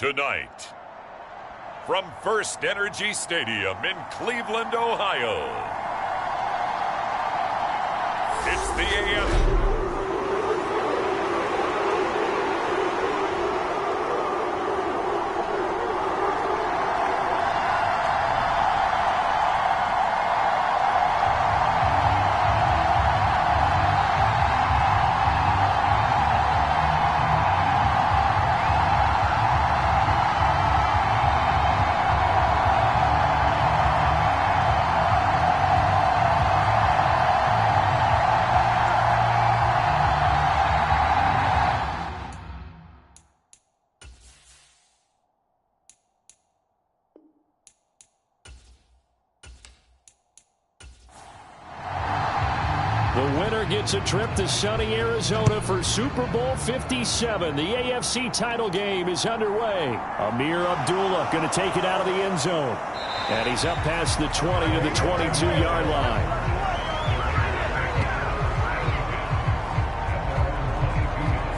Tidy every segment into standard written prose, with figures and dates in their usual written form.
Tonight, from First Energy Stadium in Cleveland, Ohio, it's the AFC. The winner gets a trip to sunny Arizona for Super Bowl 57. The AFC title game is underway. Amir Abdullah going to take it out of the end zone. And he's up past the 20 to the 22-yard line.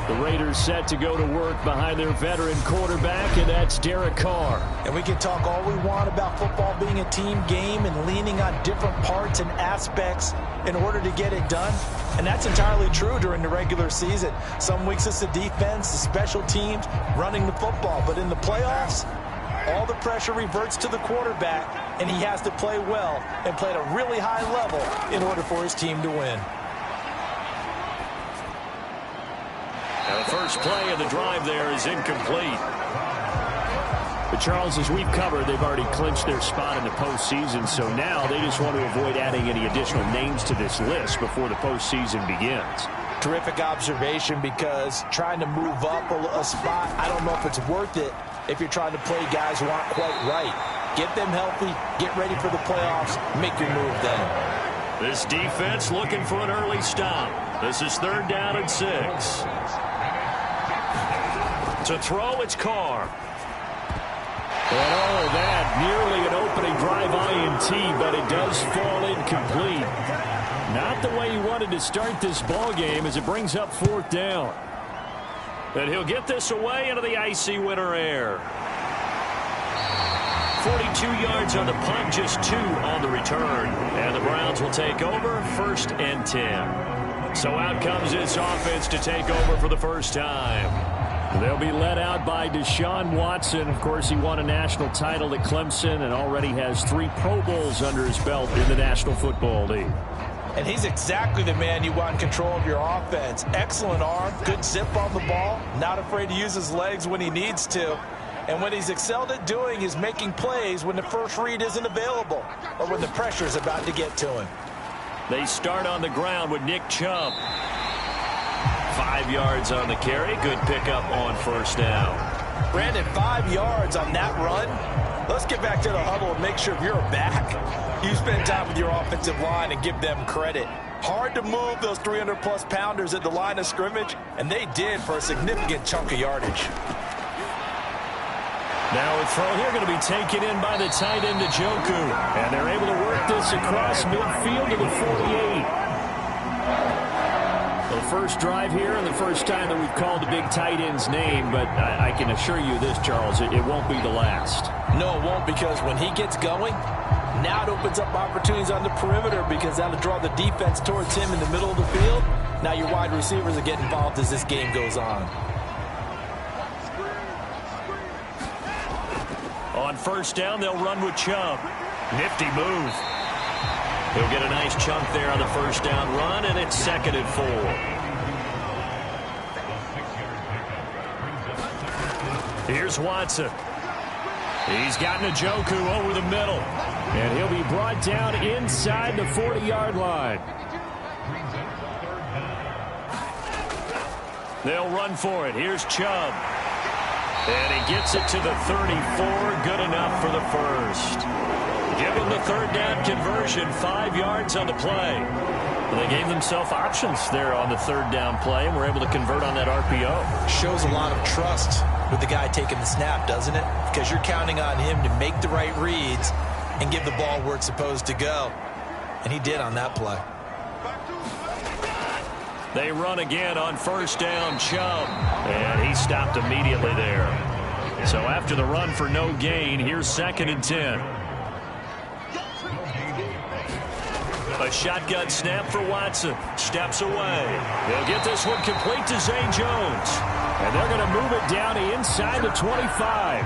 The Raiders set to go to work behind their veteran quarterback, and that's Derek Carr. And we can talk all we want about football being a team game and leaning on different parts and aspects in order to get it done. And that's entirely true during the regular season. Some weeks it's the defense, the special teams, running the football. But in the playoffs, all the pressure reverts to the quarterback, and he has to play well and play at a really high level in order for his team to win. Now the first play of the drive there is incomplete. But Charles, as we've covered, they've already clinched their spot in the postseason, so now they just want to avoid adding any additional names to this list before the postseason begins. Terrific observation, because trying to move up a spot, I don't know if it's worth it if you're trying to play guys who aren't quite right. Get them healthy, get ready for the playoffs, make your move then. This defense looking for an early stop. This is 3rd down and 6. To throw, it's Carr. And oh, that nearly an opening drive INT, but it does fall incomplete. Not the way he wanted to start this ball game as it brings up 4th down. And he'll get this away into the icy winter air. 42 yards on the punt, just 2 on the return. And the Browns will take over 1st and 10. So out comes this offense to take over for the first time. They'll be led out by Deshaun Watson. Of course, he won a national title at Clemson and already has 3 Pro Bowls under his belt in the National Football League. And he's exactly the man you want in control of your offense. Excellent arm, good zip on the ball, not afraid to use his legs when he needs to. And what he's excelled at doing is making plays when the first read isn't available or when the pressure is about to get to him. They start on the ground with Nick Chubb. 5 yards on the carry. Good pickup on 1st down. Brandon, 5 yards on that run. Let's get back to the huddle and make sure if you're back, you spend time with your offensive line and give them credit. Hard to move those 300-plus pounders at the line of scrimmage, and they did for a significant chunk of yardage. Now a throw here going to be taken in by the tight end, Njoku. And they're able to work this across midfield to the 48. The first drive here and the first time that we've called the big tight end's name, but I can assure you this, Charles, it won't be the last. No, it won't, because when he gets going, now it opens up opportunities on the perimeter, because that'll draw the defense towards him in the middle of the field. Now your wide receivers are getting involved as this game goes on. On 1st down, they'll run with Chubb. Nifty move. He'll get a nice chunk there on the 1st down run, and it's 2nd and 4. Here's Watson. He's got Njoku over the middle, and he'll be brought down inside the 40-yard line. They'll run for it. Here's Chubb. And he gets it to the 34. Good enough for the first. Give him the 3rd down conversion. 5 yards on the play. Well, they gave themselves options there on the 3rd down play, and were able to convert on that RPO. Shows a lot of trust with the guy taking the snap, doesn't it? Because you're counting on him to make the right reads and give the ball where it's supposed to go. And he did on that play. They run again on 1st down, Chubb. And he stopped immediately there. So after the run for no gain, here's 2nd and 10. A shotgun snap for Watson. Steps away. He'll get this one complete to Zay Jones. And they're going to move it down inside the 25.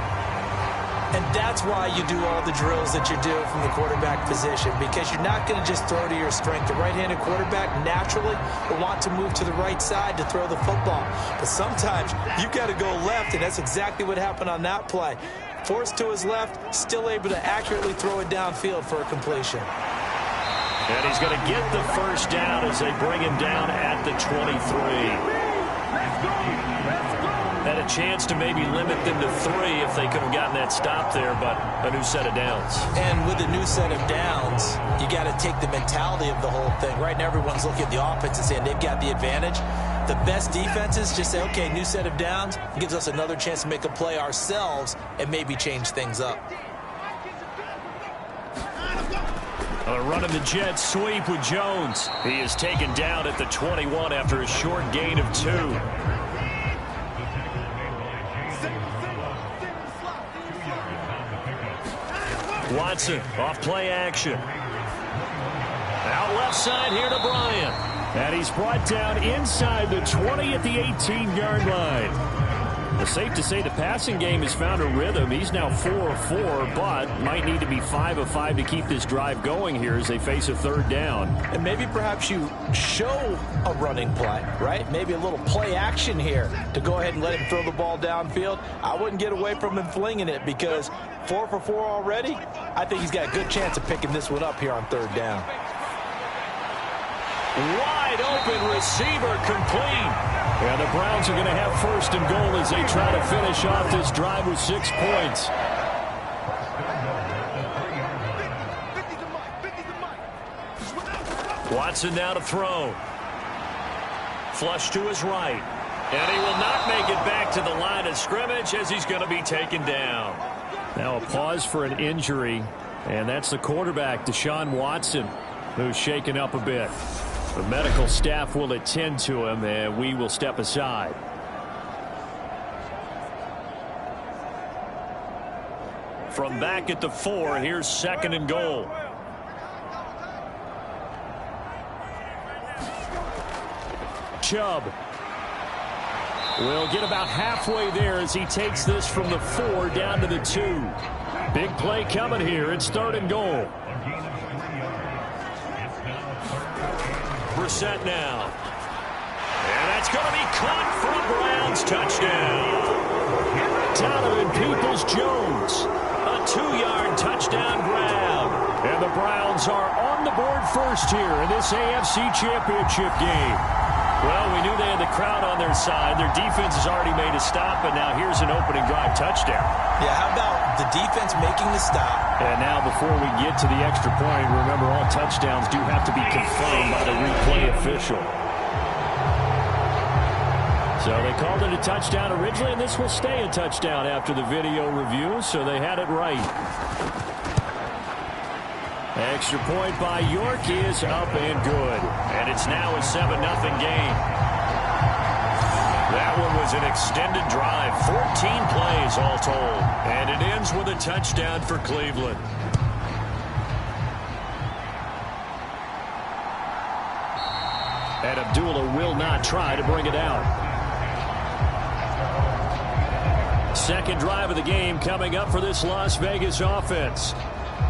And that's why you do all the drills that you do from the quarterback position, because you're not going to just throw to your strength. The right-handed quarterback naturally will want to move to the right side to throw the football. But sometimes you've got to go left, and that's exactly what happened on that play. Forced to his left, still able to accurately throw it downfield for a completion. And he's going to get the first down as they bring him down at the 23. Had a chance to maybe limit them to 3 if they could have gotten that stop there, but a new set of downs. And with a new set of downs, you got to take the mentality of the whole thing. Right now, everyone's looking at the offense and saying they've got the advantage. The best defenses just say, okay, new set of downs. It gives us another chance to make a play ourselves and maybe change things up. Running the jet sweep with Jones. He is taken down at the 21 after a short gain of 2. Watson off play action. Out left side here to Bryant. And he's brought down inside the 20 at the 18-yard line. It's safe to say the passing game has found a rhythm. He's now 4 of 4, but might need to be 5 of 5 to keep this drive going here as they face a 3rd down. And maybe perhaps you show a running play, right? Maybe a little play action here to go ahead and let him throw the ball downfield. I wouldn't get away from him flinging it because 4 for 4 already. I think he's got a good chance of picking this one up here on 3rd down. Wide open receiver complete. And the Browns are going to have 1st and goal as they try to finish off this drive with 6 points. Watson now to throw. Flush to his right. And he will not make it back to the line of scrimmage as he's going to be taken down. Now a pause for an injury, and that's the quarterback, Deshaun Watson, who's shaken up a bit. The medical staff will attend to him, and we will step aside. From back at the 4, here's 2nd and goal. Chubb will get about halfway there as he takes this from the 4 down to the 2. Big play coming here. It's 3rd and goal. Brissett now. And that's going to be caught for a Browns touchdown. Donovan Peoples-Jones. A 2-yard touchdown grab. And the Browns are on the board first here in this AFC Championship game. Well, we knew they had the crowd on their side. Their defense has already made a stop, and now here's an opening drive touchdown. Yeah, how about the defense making the stop? And now before we get to the extra point, remember all touchdowns do have to be confirmed by the replay official. So they called it a touchdown originally, and this will stay a touchdown after the video review, so they had it right. Extra point by York is up and good. And it's now a 7-0 game. That one was an extended drive. 14 plays all told. And it ends with a touchdown for Cleveland. And Abdullah will not try to bring it out. Second drive of the game coming up for this Las Vegas offense.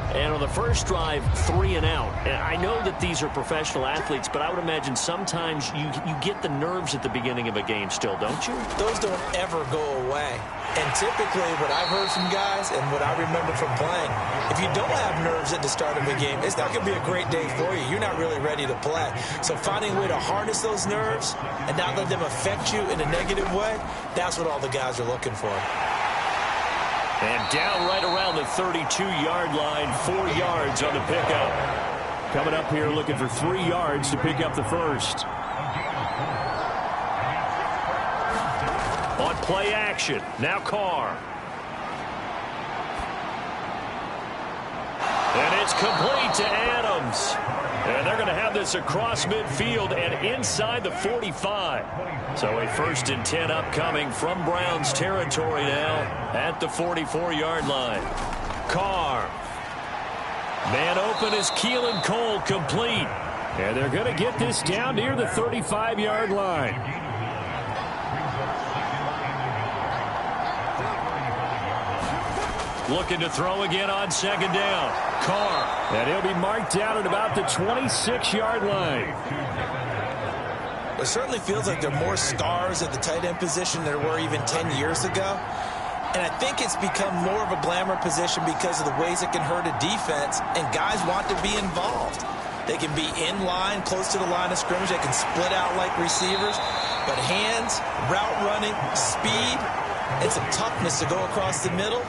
And on the first drive, 3 and out. And I know that these are professional athletes, but I would imagine sometimes you get the nerves at the beginning of a game still, don't you? Those don't ever go away. And typically what I've heard from guys and what I remember from playing, if you don't have nerves at the start of a game, it's not going to be a great day for you. You're not really ready to play. So finding a way to harness those nerves and not let them affect you in a negative way, that's what all the guys are looking for. And down right around the 32-yard line, 4 yards on the pickup. Coming up here looking for 3 yards to pick up the first. On play action, now Carr. And it's complete to Adams. And they're going to have this across midfield and inside the 45. So a 1st and 10 upcoming from Browns territory now at the 44-yard line. Carr. Man open is Keelan Cole, complete. And they're going to get this down near the 35-yard line. Looking to throw again on 2nd down. Carr. And he'll be marked down at about the 26-yard line. It certainly feels like there are more stars at the tight end position than there were even 10 years ago. And I think it's become more of a glamour position because of the ways it can hurt a defense, and guys want to be involved. They can be in line, close to the line of scrimmage. They can split out like receivers. But hands, route running, speed, and some toughness to go across the middle,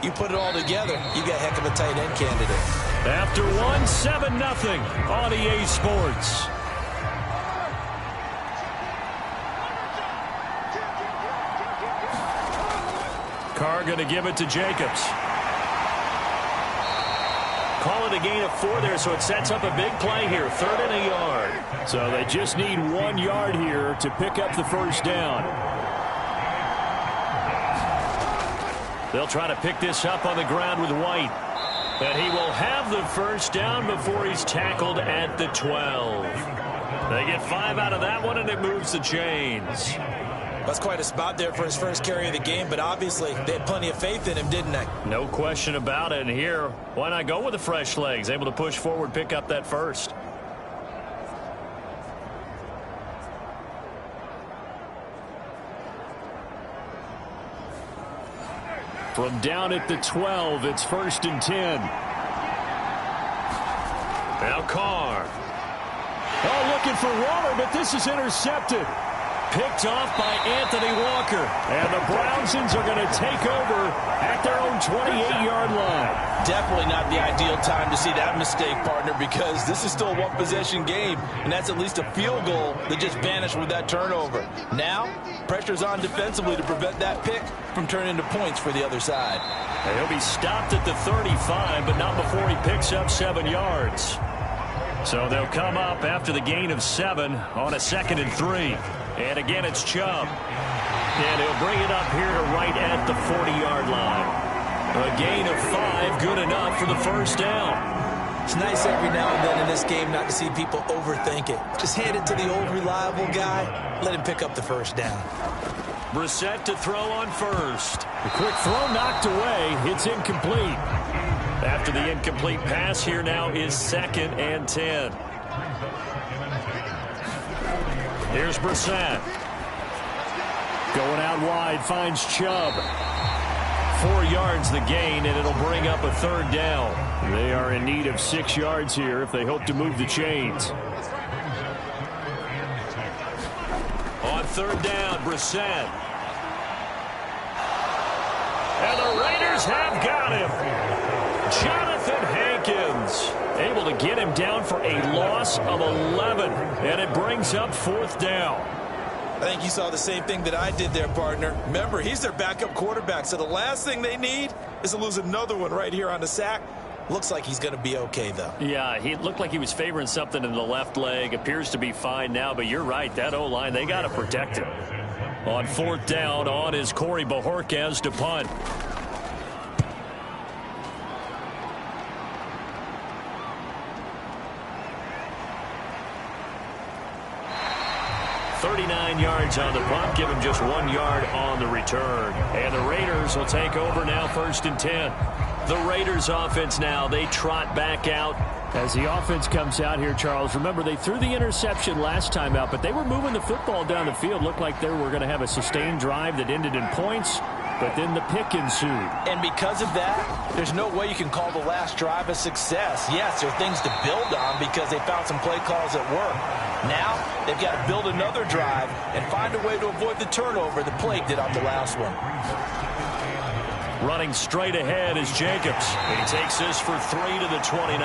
you put it all together, you got a heck of a tight end candidate. After 7-0 on EA Sports. Carr going to give it to Jacobs. Call it a gain of 4 there, so it sets up a big play here. 3rd and a yard. So they just need 1 yard here to pick up the 1st down. They'll try to pick this up on the ground with White. And he will have the 1st down before he's tackled at the 12. They get 5 out of that one, and it moves the chains. That's quite a spot there for his first carry of the game, but obviously they had plenty of faith in him, didn't they? No question about it. And here, why not go with the fresh legs? Able to push forward, pick up that 1st. From down at the 12, it's 1st and 10. Now Carr. Oh, looking for Waller, but this is intercepted. Picked off by Anthony Walker. And the Brownsons are going to take over at their own 28-yard line. Definitely not the ideal time to see that mistake, partner, because this is still a one-possession game, and that's at least a field goal that just vanished with that turnover. Now, pressure's on defensively to prevent that pick from turning into points for the other side. And he'll be stopped at the 35, but not before he picks up 7 yards. So they'll come up after the gain of 7 on a 2nd and 3. And again, it's Chubb. And he'll bring it up here to right at the 40-yard line. A gain of 5, good enough for the 1st down. It's nice every now and then in this game not to see people overthink it. Just hand it to the old reliable guy. Let him pick up the 1st down. Brissett to throw on 1st. The quick throw knocked away. It's incomplete. After the incomplete pass, here now is 2nd and 10. Here's Brissett. Going out wide, finds Chubb. 4 yards the gain, and it'll bring up a 3rd down. They are in need of 6 yards here if they hope to move the chains. On 3rd down, Brissett. And the Raiders have got him. Jonathan Hankins able to get him down for a loss of 11, and it brings up 4th down. I think you saw the same thing that I did there, partner. Remember, he's their backup quarterback, so the last thing they need is to lose another one right here on the sack. Looks like he's going to be okay, though. Yeah, he looked like he was favoring something in the left leg. Appears to be fine now, but you're right. That O-line, they got to protect him. On 4th down, on is Corey Bojorquez to punt. Yards on the punt, give him just 1 yard on the return. And the Raiders will take over now, 1st and 10. The Raiders offense now, they trot back out. As the offense comes out here, Charles, remember they threw the interception last time out, but they were moving the football down the field. Looked like they were going to have a sustained drive that ended in points, but then the pick ensued. And because of that, there's no way you can call the last drive a success. Yes, there are things to build on because they found some play calls that work. Now, they've got to build another drive and find a way to avoid the turnover that plagued it on the last one. Running straight ahead is Jacobs. He takes this for 3 to the 29.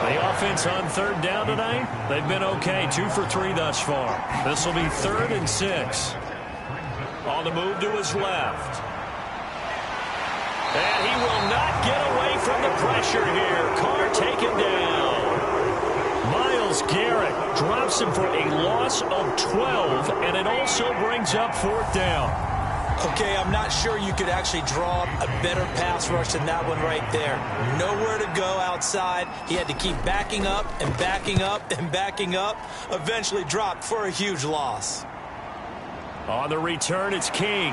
The offense on 3rd down tonight, they've been okay. 2 for 3 thus far. This will be 3rd and 6. On the move to his left. And he will not get away from the pressure here. Carr taken down. Myles Garrett drops him for a loss of 12, and it also brings up 4th down. Okay, I'm not sure you could actually draw a better pass rush than that one right there. Nowhere to go outside. He had to keep backing up and backing up and backing up. Eventually dropped for a huge loss. On the return, it's King.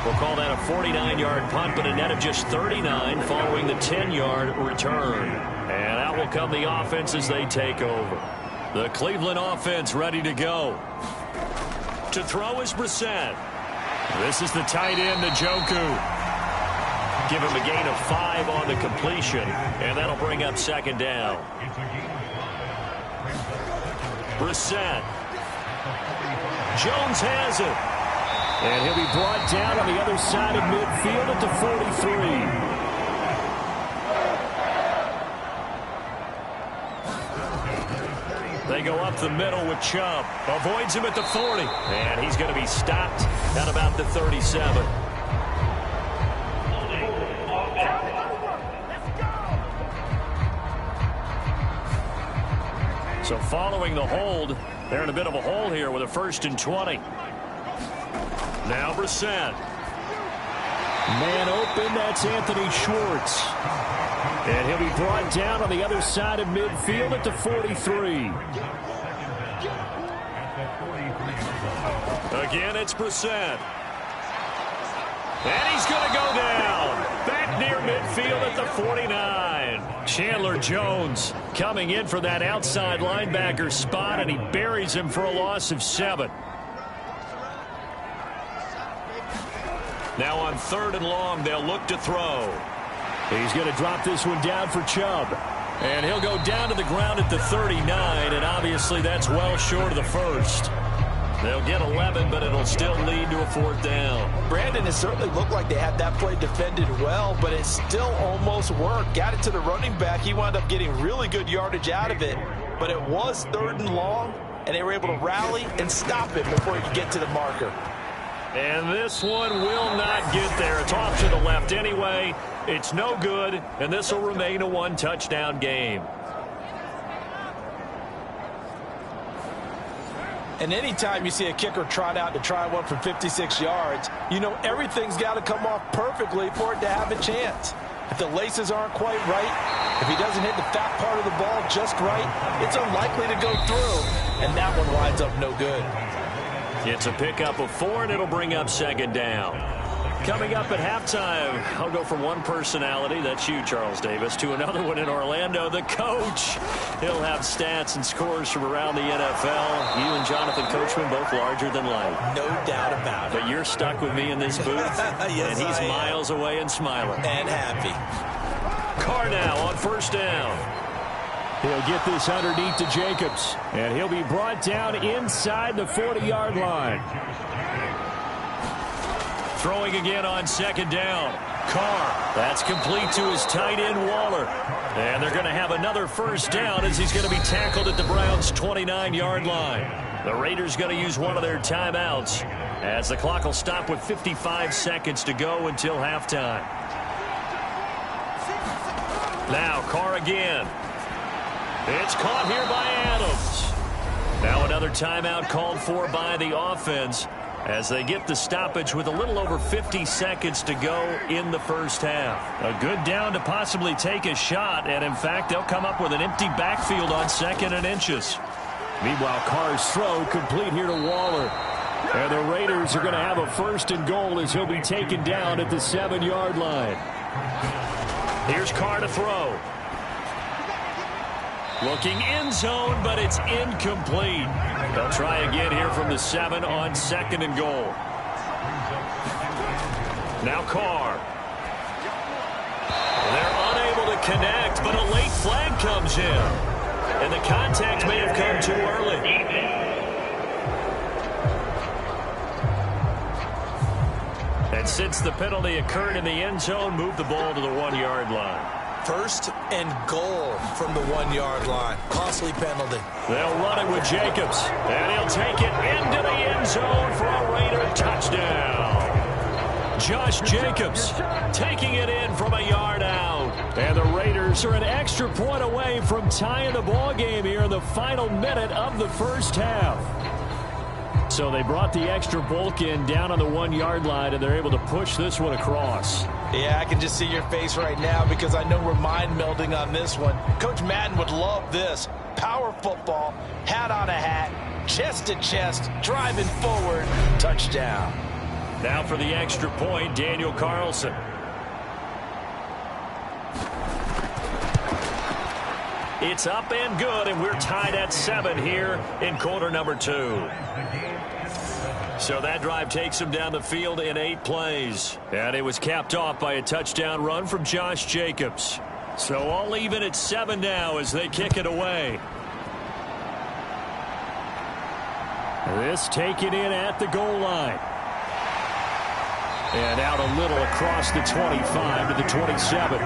We'll call that a 49-yard punt, but a net of just 39 following the 10-yard return. And out will come the offense as they take over. The Cleveland offense ready to go. To throw is Brissett. This is the tight end, Njoku. Give him a gain of 5 on the completion, and that'll bring up 2nd down. Brissett. Jones has it. And he'll be brought down on the other side of midfield at the 43. They go up the middle with Chubb. Avoids him at the 40. And he's going to be stopped at about the 37. So following the hold, they're in a bit of a hole here with a 1st and 20. Now Brissett. Man open, that's Anthony Schwartz. And he'll be brought down on the other side of midfield at the 43. Again, it's Brissett. And he's going to go down. Back near midfield at the 49. Chandler Jones coming in for that outside linebacker spot, and he buries him for a loss of 7. Now on 3rd and long, they'll look to throw. He's going to drop this one down for Chubb. And he'll go down to the ground at the 39, and obviously that's well short of the 1st. They'll get 11, but it'll still lead to a 4th down. Brandon, it certainly looked like they had that play defended well, but it still almost worked. Got it to the running back. He wound up getting really good yardage out of it, but it was 3rd and long, and they were able to rally and stop it before he could get to the marker. And this one will not get there. It's off to the left anyway. It's no good, and this will remain a 1-touchdown game. And anytime you see a kicker trot out to try one from 56 yards, you know everything's got to come off perfectly for it to have a chance. If the laces aren't quite right, if he doesn't hit the fat part of the ball just right, it's unlikely to go through, and that one winds up no good. It's a pickup of 4, and it'll bring up 2nd down. Coming up at halftime, I'll go from one personality, that's you, Charles Davis, to another one in Orlando, the coach. He'll have stats and scores from around the NFL. You and Jonathan Coachman both larger than life. No doubt about it. But you're stuck with me in this booth, yes, and he's miles away and smiling. And happy. Carr now on 1st down. He'll get this underneath to Jacobs, and he'll be brought down inside the 40-yard line. Throwing again on 2nd down. Carr. That's complete to his tight end, Waller. And they're going to have another 1st down as he's going to be tackled at the Browns' 29-yard line. The Raiders going to use one of their timeouts as the clock will stop with 55 seconds to go until halftime. Now Carr again. It's caught here by Adams. Now another timeout called for by the offense as they get the stoppage with a little over 50 seconds to go in the 1st half. A good down to possibly take a shot, and in fact, they'll come up with an empty backfield on 2nd and inches. Meanwhile, Carr's throw complete here to Waller. And the Raiders are going to have a 1st and goal as he'll be taken down at the 7-yard line. Here's Carr to throw. Looking end zone, but it's incomplete. They'll try again here from the 7 on 2nd and goal. Now Carr. They're unable to connect, but a late flag comes in. And the contact may have come too early. And since the penalty occurred in the end zone, move the ball to the 1-yard line. 1st and goal from the 1-yard line. Costly penalty. They'll run it with Jacobs. And he'll take it into the end zone for a Raider touchdown. Josh Jacobs taking it in from a yard out. And the Raiders are an extra point away from tying the ball game here in the final minute of the first half. So they brought the extra bulk in down on the 1-yard line, and they're able to push this one across. Yeah, I can just see your face right now because I know we're mind melding on this one. Coach Madden would love this. Power football, hat on a hat, chest to chest, driving forward, touchdown. Now for the extra point, Daniel Carlson. It's up and good, and we're tied at 7 here in quarter number 2. So that drive takes them down the field in 8 plays. And it was capped off by a touchdown run from Josh Jacobs. So all even at 7 now as they kick it away. This taken in at the goal line. And out a little across the 25 to the 27.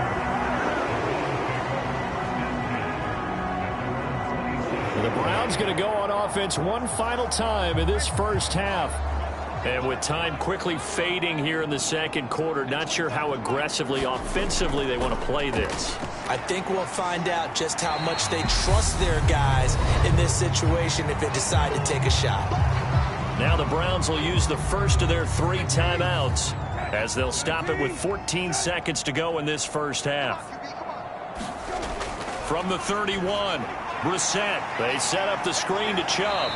The Browns going to go on offense one final time in this first half. And with time quickly fading here in the second quarter, not sure how aggressively, offensively they want to play this. I think we'll find out just how much they trust their guys in this situation if they decide to take a shot. Now the Browns will use the first of their 3 timeouts as they'll stop it with 14 seconds to go in this first half. From the 31. Brissett, they set up the screen to Chubb.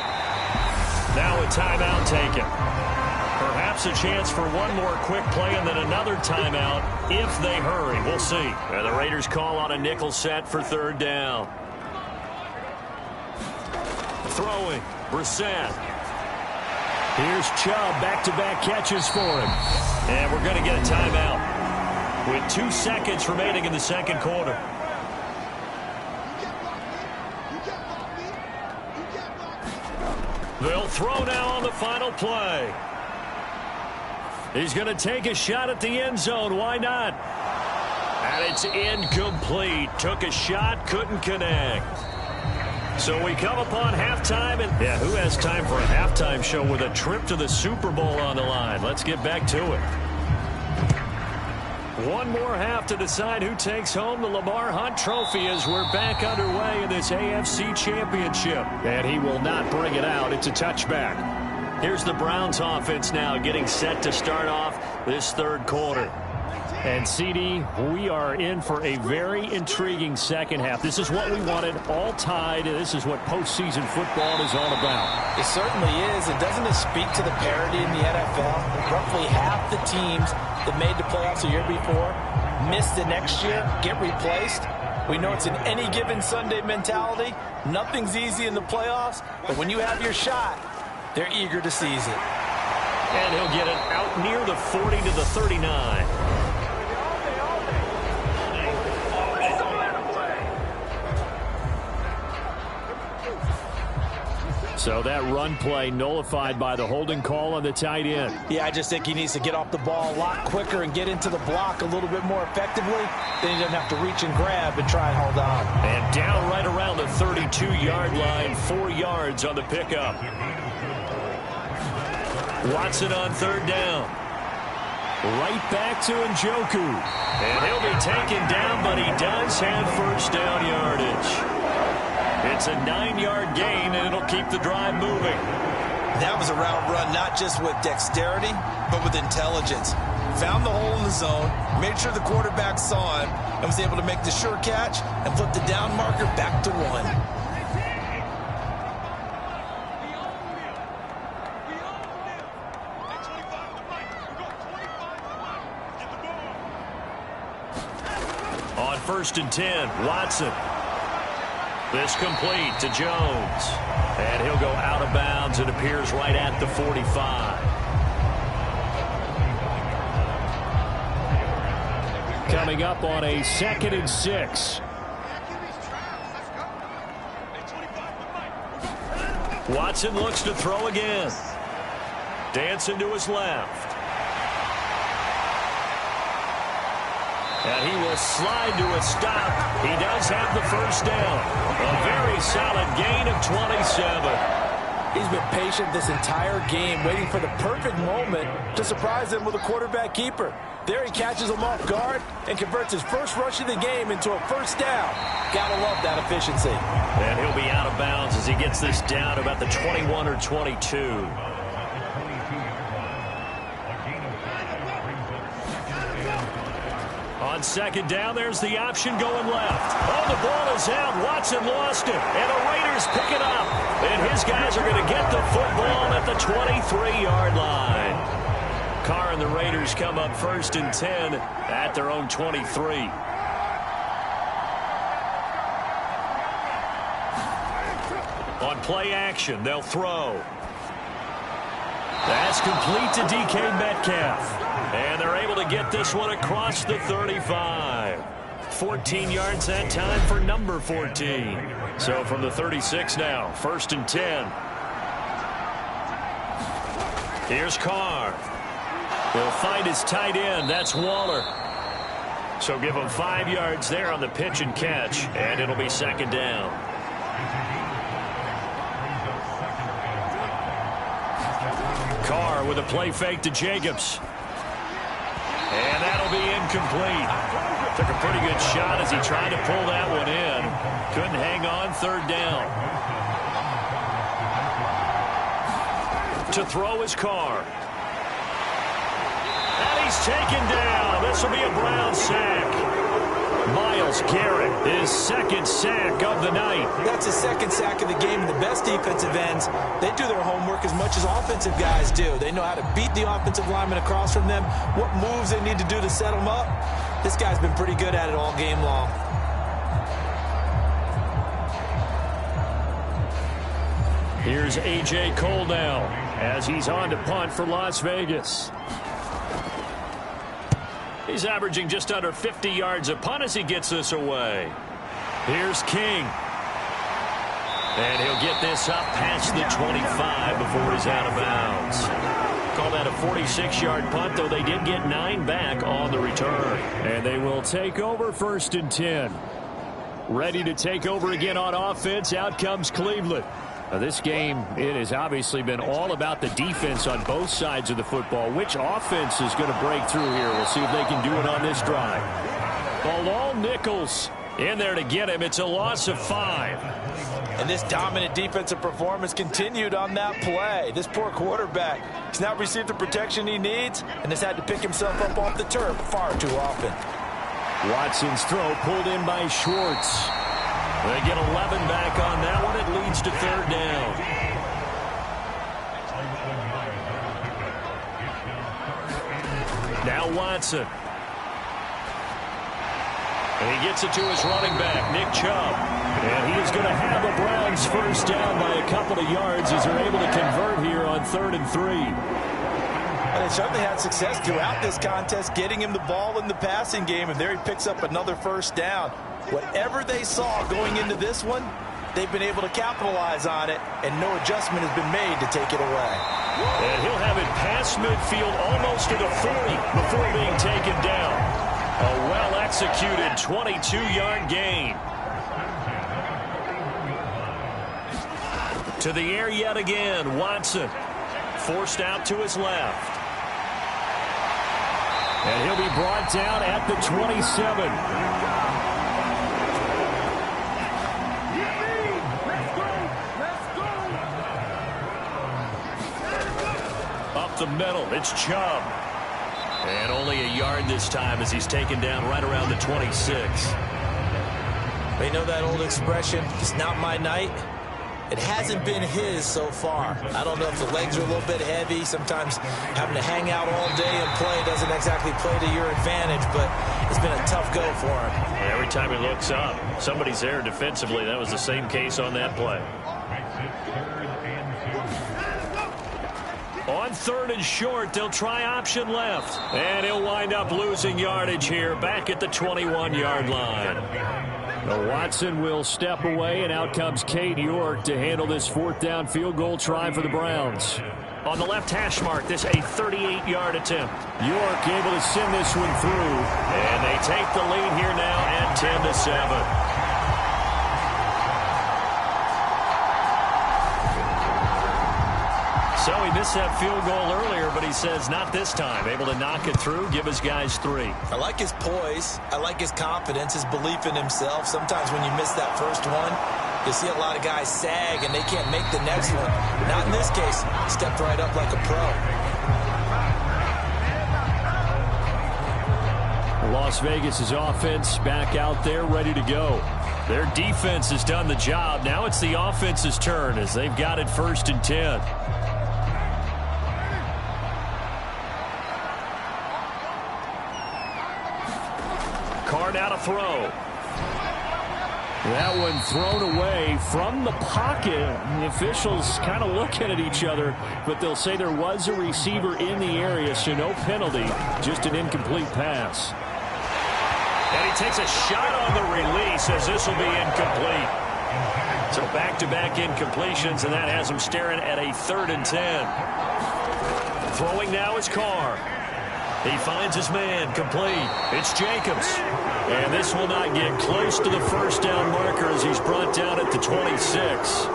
Now a timeout taken. Perhaps a chance for one more quick play and then another timeout if they hurry. We'll see. And the Raiders call on a nickel set for 3rd down. Throwing, Brissett. Here's Chubb, back-to-back catches for him. And we're going to get a timeout with 2 seconds remaining in the second quarter. They'll throw now on the final play. He's going to take a shot at the end zone. Why not? And it's incomplete. Took a shot, couldn't connect. So we come upon halftime. And yeah, who has time for a halftime show with a trip to the Super Bowl on the line? Let's get back to it. One more half to decide who takes home the Lamar Hunt Trophy as we're back underway in this AFC Championship. And he will not bring it out. It's a touchback. Here's the Browns offense now getting set to start off this third quarter. And, CD, we are in for a very intriguing second half. This is what we wanted, all tied, and this is what postseason football is all about. It certainly is. And doesn't it speak to the parity in the NFL? Roughly half the teams that made the playoffs the year before miss the next year, get replaced. We know it's an any given Sunday mentality. Nothing's easy in the playoffs, but when you have your shot, they're eager to seize it. And he'll get it out near the 40 to the 39. So that run play nullified by the holding call on the tight end. Yeah, I just think he needs to get off the ball a lot quicker and get into the block a little bit more effectively. Then he doesn't have to reach and grab and try and hold on. And down right around the 32-yard line, 4 yards on the pickup. Watson on 3rd down. Right back to Njoku. And he'll be taken down, but he does have first down yardage. It's a 9-yard gain, and it'll keep the drive moving. That was a route run not just with dexterity, but with intelligence. Found the hole in the zone, made sure the quarterback saw him, and was able to make the sure catch and flip the down marker back to 1. On 1st and 10, Watson. This complete to Jones. And he'll go out of bounds. It appears right at the 45. Coming up on a 2nd and 6. Watson looks to throw again. Dancing to his left. And he will slide to a stop. He does have the first down. A very solid gain of 27. He's been patient this entire game, waiting for the perfect moment to surprise them with a quarterback keeper. There he catches him off guard and converts his first rush of the game into a first down. Gotta love that efficiency. And he'll be out of bounds as he gets this down about the 21 or 22. On second down, there's the option going left. Oh, the ball is out. Watson lost it. And the Raiders pick it up. And his guys are going to get the football at the 23-yard line. Carr and the Raiders come up 1st and 10 at their own 23. On play action, they'll throw. That's complete to DK Metcalf. And they're able to get this one across the 35. 14 yards that time for number 14. So from the 36 now, 1st and 10. Here's Carr. He'll find his tight end. That's Waller. So give him 5 yards there on the pitch and catch, and it'll be 2nd down. Carr with a play fake to Jacobs. And that'll be incomplete. Took a pretty good shot as he tried to pull that one in. Couldn't hang on, 3rd down. To throw is Carr. And he's taken down. This will be a Brown sack. Myles Garrett, his 2nd sack of the night. That's his 2nd sack of the game. And the best defensive ends, they do their homework as much as offensive guys do. They know how to beat the offensive lineman across from them, what moves they need to do to set them up. This guy's been pretty good at it all game long. Here's A.J. Cole now as he's on to punt for Las Vegas. He's averaging just under 50 yards a punt as he gets this away. Here's King. And he'll get this up past the 25 before he's out of bounds. Call that a 46-yard punt, though they did get 9 back on the return. And they will take over 1st and 10. Ready to take over again on offense. Out comes Cleveland. Now, this game, it has obviously been all about the defense on both sides of the football. Which offense is going to break through here? We'll see if they can do it on this drive. Bilal Nichols in there to get him. It's a loss of 5. And this dominant defensive performance continued on that play. This poor quarterback has not received the protection he needs and has had to pick himself up off the turf far too often. Watson's throw pulled in by Schwartz. They get 11 back on that one. It leads to 3rd down. Now Watson. And he gets it to his running back, Nick Chubb. And he is going to have the Browns 1st down by a couple of yards as they're able to convert here on 3rd and 3. And they certainly had success throughout this contest, getting him the ball in the passing game, and there he picks up another 1st down. Whatever they saw going into this one, they've been able to capitalize on it, and no adjustment has been made to take it away. And he'll have it past midfield almost to the 40 before being taken down. A well-executed 22-yard gain. To the air yet again, Watson. Forced out to his left. And he'll be brought down at the 27. The middle, it's Chubb. And only a yard this time as he's taken down right around the 26. They know that old expression, it's not my night. It hasn't been his so far. I don't know if the legs are a little bit heavy. Sometimes having to hang out all day and play doesn't exactly play to your advantage, but it's been a tough go for him. Every time he looks up, somebody's there defensively. That was the same case on that play. On 3rd and short, they'll try option left. And he'll wind up losing yardage here back at the 21-yard line. Now Watson will step away, and out comes Cade York to handle this 4th down field goal try for the Browns. On the left hash mark, this a 38-yard attempt. York able to send this one through. And they take the lead here now at 10-7. So he missed that field goal earlier, but he says not this time. Able to knock it through, give his guys 3. I like his poise. I like his confidence, his belief in himself. Sometimes when you miss that first one, you see a lot of guys sag and they can't make the next one. Not in this case. Stepped right up like a pro. Las Vegas' offense back out there ready to go. Their defense has done the job. Now it's the offense's turn as they've got it 1st and 10. Carr now to throw. That one thrown away from the pocket. The officials kind of looking at each other, but they'll say there was a receiver in the area, so no penalty, just an incomplete pass. And he takes a shot on the release as this will be incomplete. So back-to-back incompletions, and that has him staring at a 3rd and 10. Throwing now is Carr. He finds his man, complete. It's Jacobs. And this will not get close to the first down marker as he's brought down at the 26.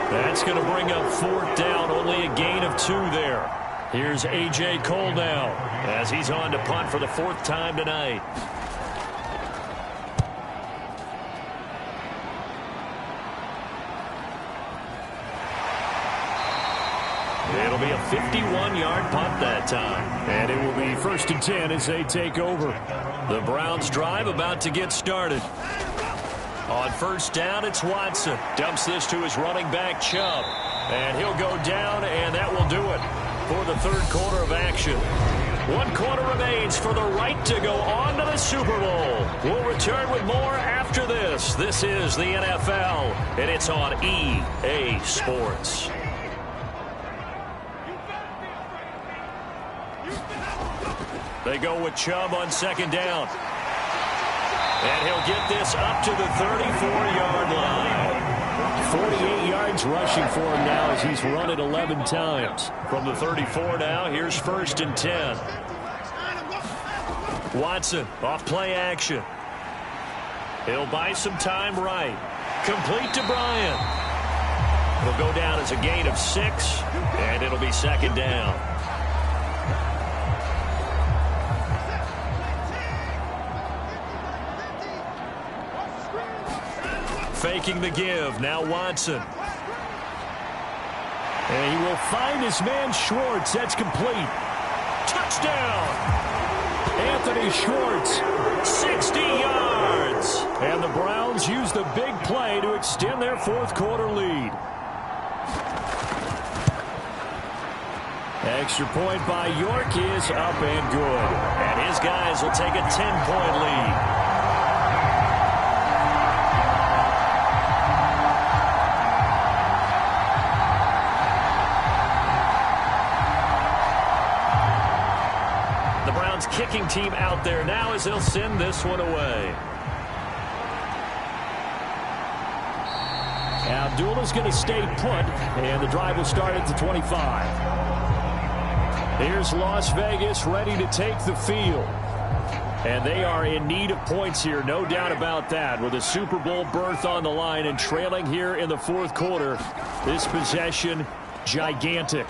That's going to bring up 4th down, only a gain of 2 there. Here's A.J. Cole now as he's on to punt for the 4th time tonight. It'll be a 51-yard punt that time. And it will be 1st and 10 as they take over. The Browns drive about to get started. On 1st down, it's Watson. Dumps this to his running back, Chubb. And he'll go down, and that will do it for the 3rd quarter of action. 1 quarter remains for the right to go on to the Super Bowl. We'll return with more after this. This is the NFL, and it's on EA Sports. They go with Chubb on 2nd down. And he'll get this up to the 34-yard line. 48 yards rushing for him now as he's run it 11 times. From the 34 now, here's 1st and 10. Watson off play action. He'll buy some time right. Complete to Bryant. He'll go down as a gain of 6, and it'll be 2nd down. Faking the give. Now Watson. And he will find his man Schwartz. That's complete. Touchdown. Anthony Schwartz. 60 yards. And the Browns use the big play to extend their 4th quarter lead. Extra point by York is up and good. And his guys will take a 10-point lead. Kicking team out there now as they'll send this one away. Abdullah's going to stay put, and the drive will start at the 25. Here's Las Vegas ready to take the field. And they are in need of points here, no doubt about that, with a Super Bowl berth on the line and trailing here in the 4th quarter. This possession, gigantic.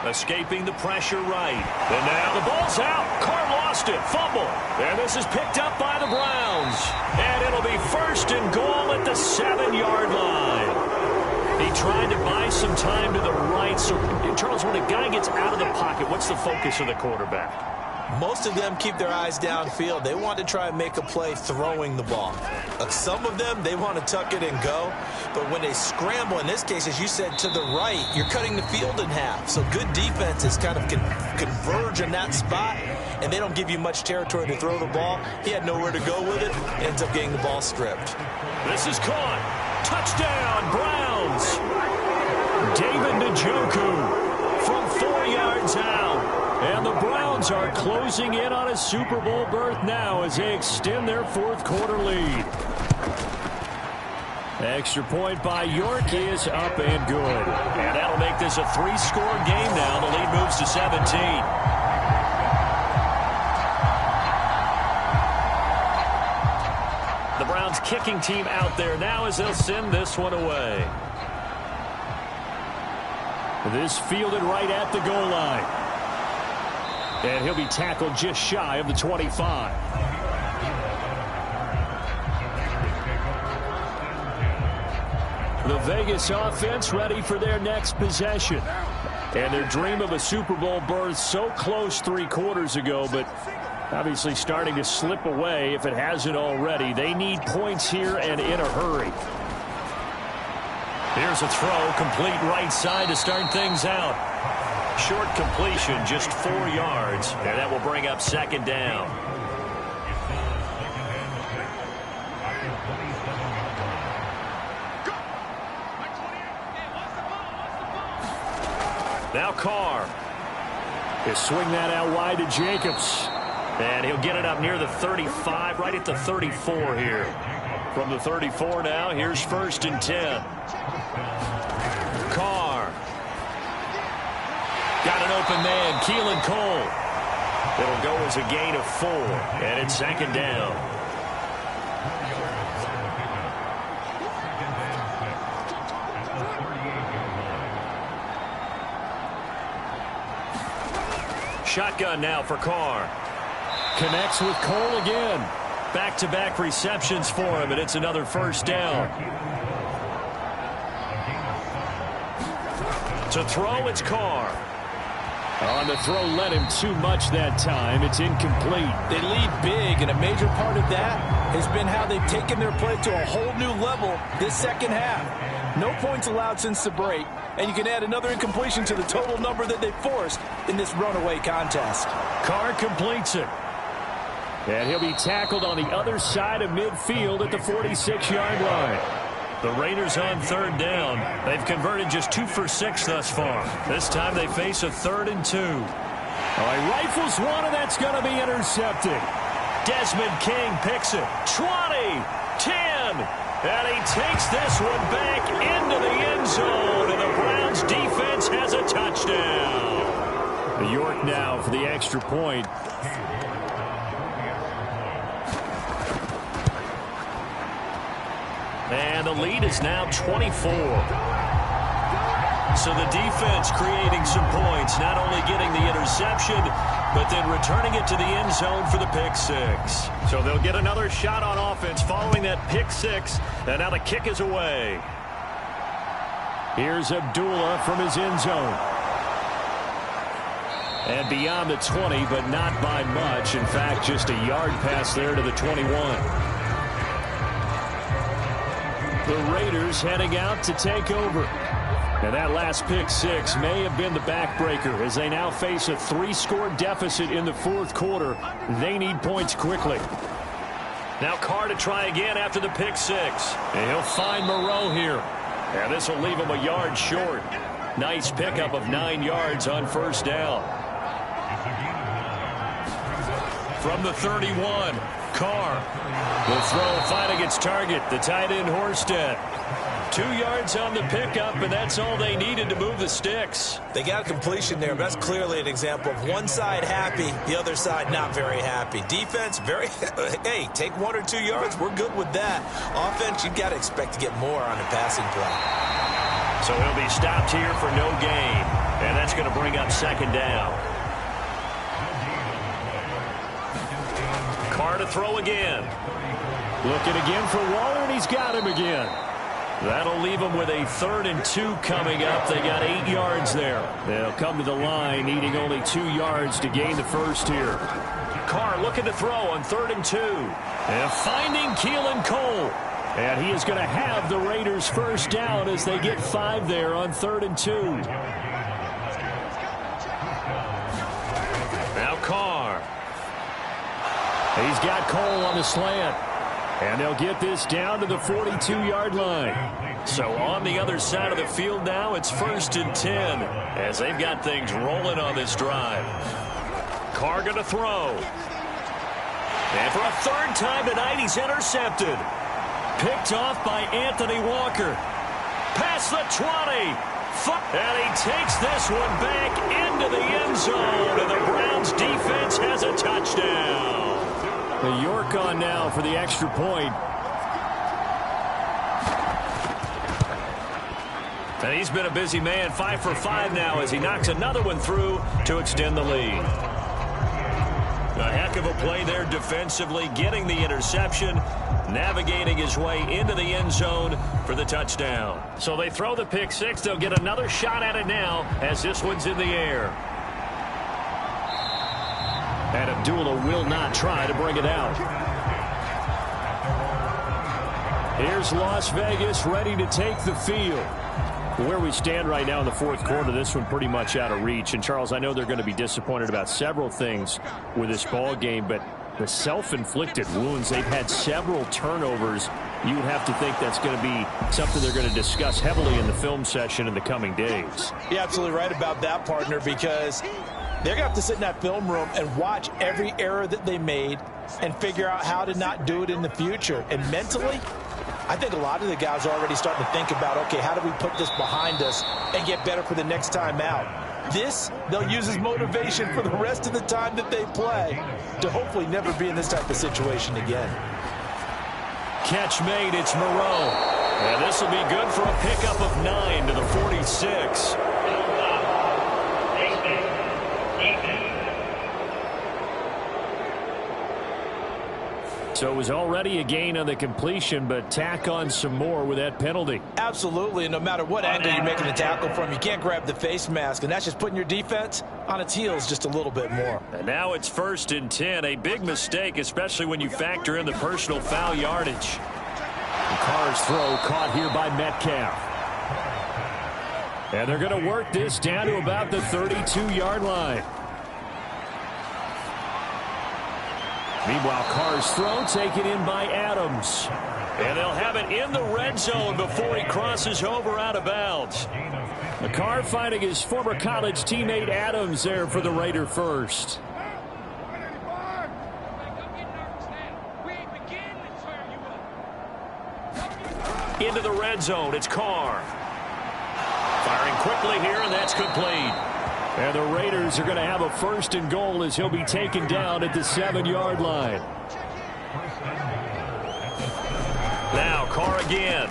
Escaping the pressure right. And now the ball's out. Carr lost it. Fumble. And this is picked up by the Browns. And it'll be 1st and goal at the 7-yard line. He tried to buy some time to the right. So, Charles, when a guy gets out of the pocket, what's the focus of the quarterback? Most of them keep their eyes downfield. They want to try and make a play throwing the ball. Some of them, they want to tuck it and go. But when they scramble, in this case, as you said, to the right, you're cutting the field in half. So good defenses kind of converge in that spot, and they don't give you much territory to throw the ball. He had nowhere to go with it. Ends up getting the ball stripped. This is caught. Touchdown, Browns. David Njoku from 4 yards out. And the Browns are closing in on a Super Bowl berth now as they extend their 4th quarter lead. Extra point by York is up and good. And that'll make this a 3-score game now. The lead moves to 17. The Browns kicking team out there now as they'll send this one away. This fielded right at the goal line. And he'll be tackled just shy of the 25. The Vegas offense ready for their next possession. And their dream of a Super Bowl berth so close 3 quarters ago, but obviously starting to slip away if it hasn't already. They need points here and in a hurry. Here's a throw, complete right side to start things out. Short completion, just 4 yards, and that will bring up second down. Now Carr. He'll swing that out wide to Jacobs. And he'll get it up near the 35, right at the 34 here. From the 34 now, here's 1st and 10. Carr. Got an open man, Keelan Cole. It'll go as a gain of 4, and it's second down. Shotgun now for Carr. Connects with Cole again. Back-to-back receptions for him, and it's another first down. To throw, it's Carr. On the throw, led him too much that time. It's incomplete. They lead big, and a major part of that has been how they've taken their play to a whole new level this second half. No points allowed since the break, and you can add another incompletion to the total number that they forced in this runaway contest. Carr completes it. And he'll be tackled on the other side of midfield at the 46-yard line. The Raiders on 3rd down. They've converted just 2 for 6 thus far. This time they face a 3rd and 2. All right, rifles one, and that's going to be intercepted. Desmond King picks it. 20, 10, and he takes this one back into the end zone, and the Browns defense has a touchdown. York now for the extra point. And the lead is now 24. So the defense creating some points, not only getting the interception, but then returning it to the end zone for the pick 6. So they'll get another shot on offense following that pick 6, and now the kick is away. Here's Abdullah from his end zone. And beyond the 20, but not by much. In fact, just a yard pass there to the 21. The Raiders heading out to take over. And that last pick 6 may have been the backbreaker as they now face a 3-score deficit in the 4th quarter. They need points quickly. Now Carr to try again after the pick 6. And he'll find Moreau here. And this will leave him a yard short. Nice pickup of 9 yards on 1st down. From the 31, Carr. The throw finding its target, the tight end Horsted. 2 yards on the pickup, and that's all they needed to move the sticks. They got a completion there, but that's clearly an example of one side happy, the other side not very happy. Defense, very, hey, take 1 or 2 yards, we're good with that. Offense, you got to expect to get more on the passing play. So he'll be stopped here for no gain, and that's going to bring up second down. Carr to throw again. Looking again for Waller, and he's got him again. That'll leave them with a 3rd and 2 coming up. They got 8 yards there. They'll come to the line, needing only 2 yards to gain the first here. Carr looking to throw on 3rd and 2. And finding Keelan Cole. And he is going to have the Raiders first down as they get 5 there on 3rd and 2. Now Carr. He's got Cole on the slant. And they'll get this down to the 42-yard line. So on the other side of the field now, it's 1st and 10 as they've got things rolling on this drive. Carr going to throw. And for a 3rd time tonight, he's intercepted. Picked off by Anthony Walker. Past the 20. And he takes this one back into the end zone. And the Browns defense has a touchdown. The York on now for the extra point. And he's been a busy man, 5 for 5 now as he knocks another one through to extend the lead. A heck of a play there defensively, getting the interception, navigating his way into the end zone for the touchdown. So they throw the pick six. They'll get another shot at it now as this one's in the air. And Abdullah will not try to bring it out. Here's Las Vegas ready to take the field. Where we stand right now in the fourth quarter, this one pretty much out of reach. And, Charles, I know they're going to be disappointed about several things with this ball game, but the self-inflicted wounds, they've had several turnovers. You would have to think that's going to be something they're going to discuss heavily in the film session in the coming days. You're absolutely right about that, partner, because they're going to have to sit in that film room and watch every error that they made and figure out how to not do it in the future. And mentally, I think a lot of the guys are already starting to think about, okay, how do we put this behind us and get better for the next time out? This, they'll use as motivation for the rest of the time that they play to hopefully never be in this type of situation again. Catch made, it's Moreau. And this will be good for a pickup of 9 to the 46. So it was already a gain on the completion, but tack on some more with that penalty. Absolutely, and no matter what angle you're making the tackle from, you can't grab the face mask, and that's just putting your defense on its heels just a little bit more. And now it's 1st and 10, a big mistake, especially when you factor in the personal foul yardage. The Carr's throw caught here by Metcalf. And they're going to work this down to about the 32-yard line. Meanwhile, Carr's throw taken in by Adams. And they'll have it in the red zone before he crosses over out of bounds. Carr finding his former college teammate Adams there for the Raider first. Into the red zone, it's Carr. Firing quickly here, and that's complete. And the Raiders are going to have a 1st and goal as he'll be taken down at the 7-yard line. Now Carr again.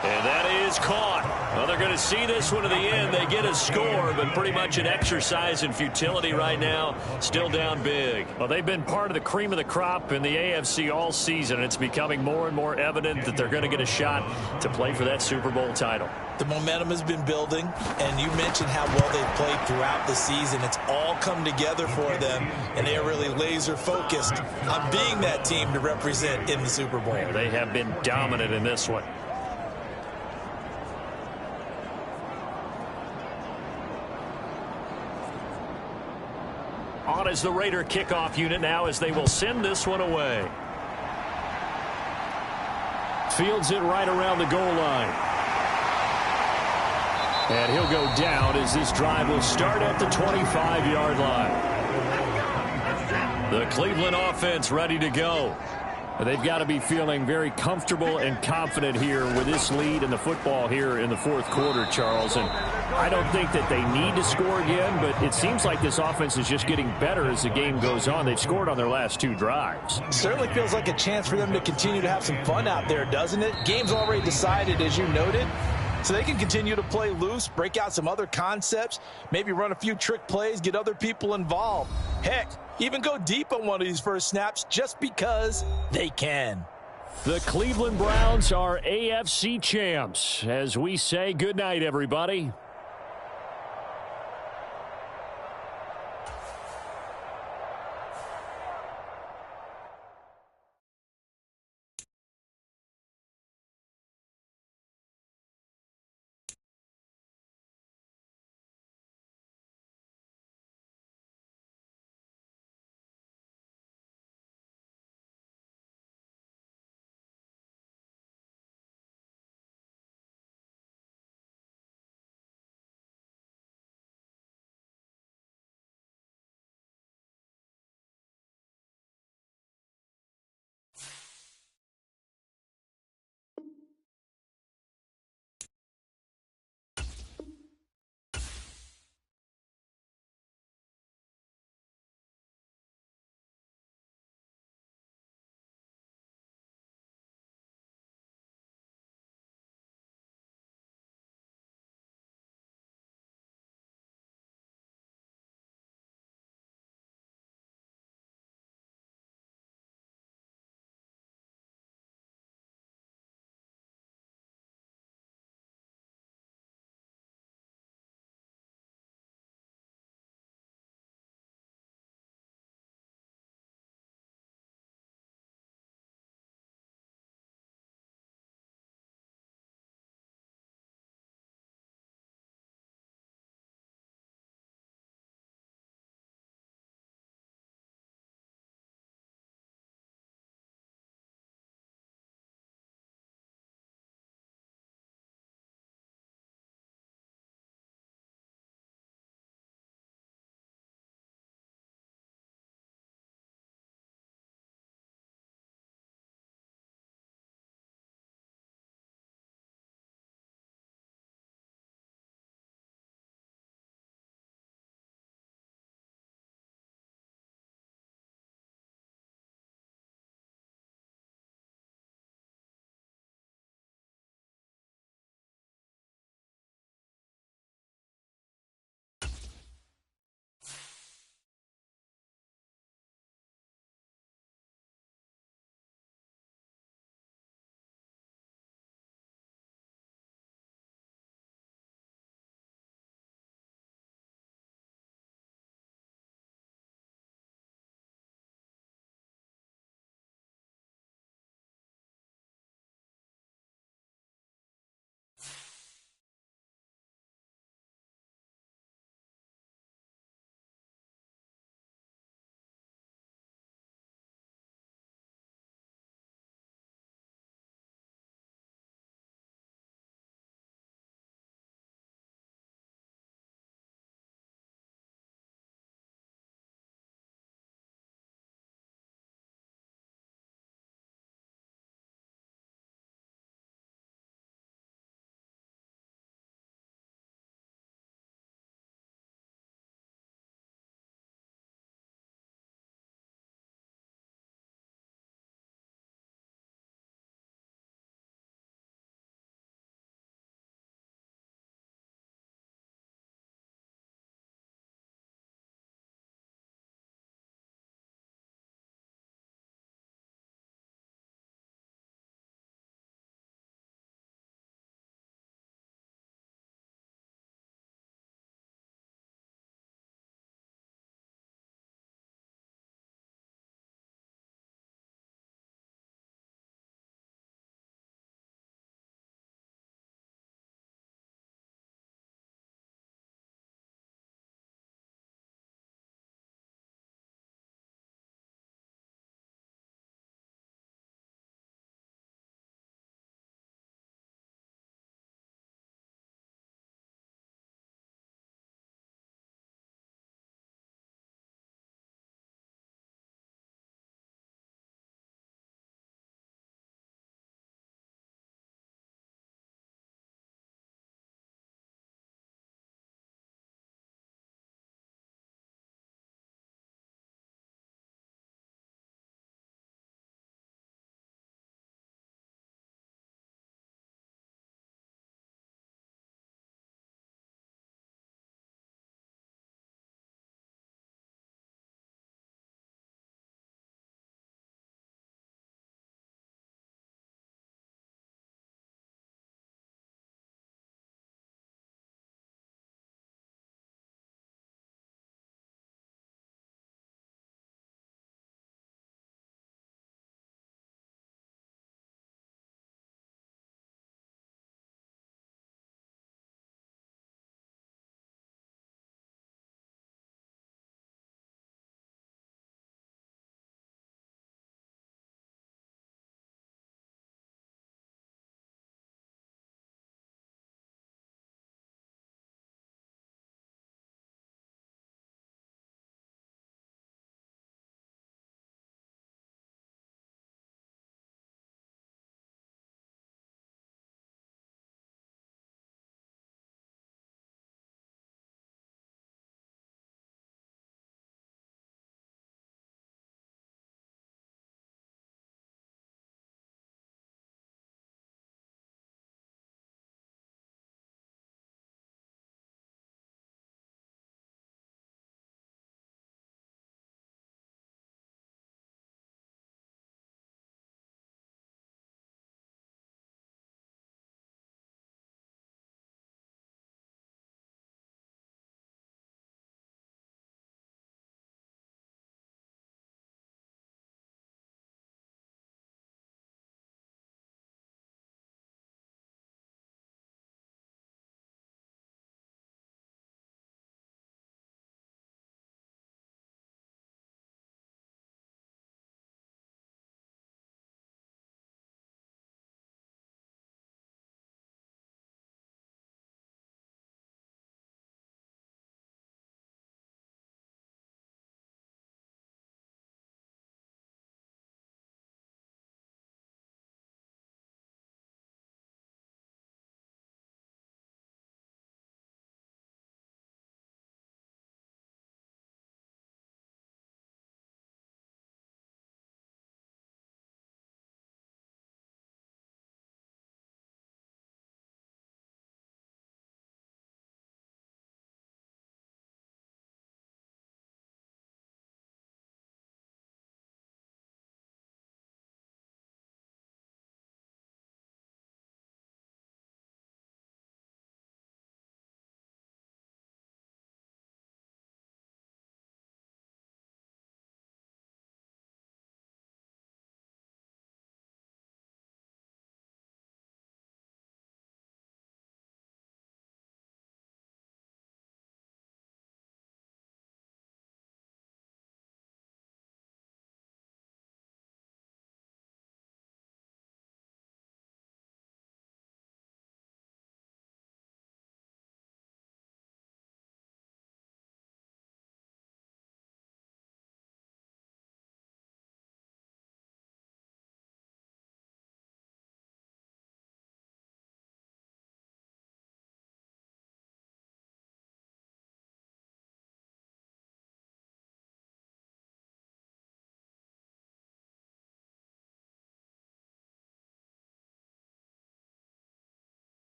And that is caught. Well, they're going to see this one to the end. They get a score, but pretty much an exercise in futility right now. Still down big. Well, they've been part of the cream of the crop in the AFC all season. It's becoming more and more evident that they're going to get a shot to play for that Super Bowl title. The momentum has been building, and you mentioned how well they've played throughout the season. It's all come together for them, and they are really laser-focused on being that team to represent in the Super Bowl. They have been dominant in this one. On is the Raider kickoff unit now as they will send this one away. Fields it right around the goal line. And he'll go down as this drive will start at the 25-yard line. The Cleveland offense ready to go. They've got to be feeling very comfortable and confident here with this lead in the football here in the fourth quarter, Charles. And I don't think that they need to score again, but it seems like this offense is just getting better as the game goes on. They've scored on their last 2 drives. Certainly feels like a chance for them to continue to have some fun out there, doesn't it? Game's already decided, as you noted. So they can continue to play loose, break out some other concepts, maybe run a few trick plays, get other people involved. Heck, even go deep on one of these first snaps just because they can. The Cleveland Browns are AFC champs. As we say goodnight, everybody.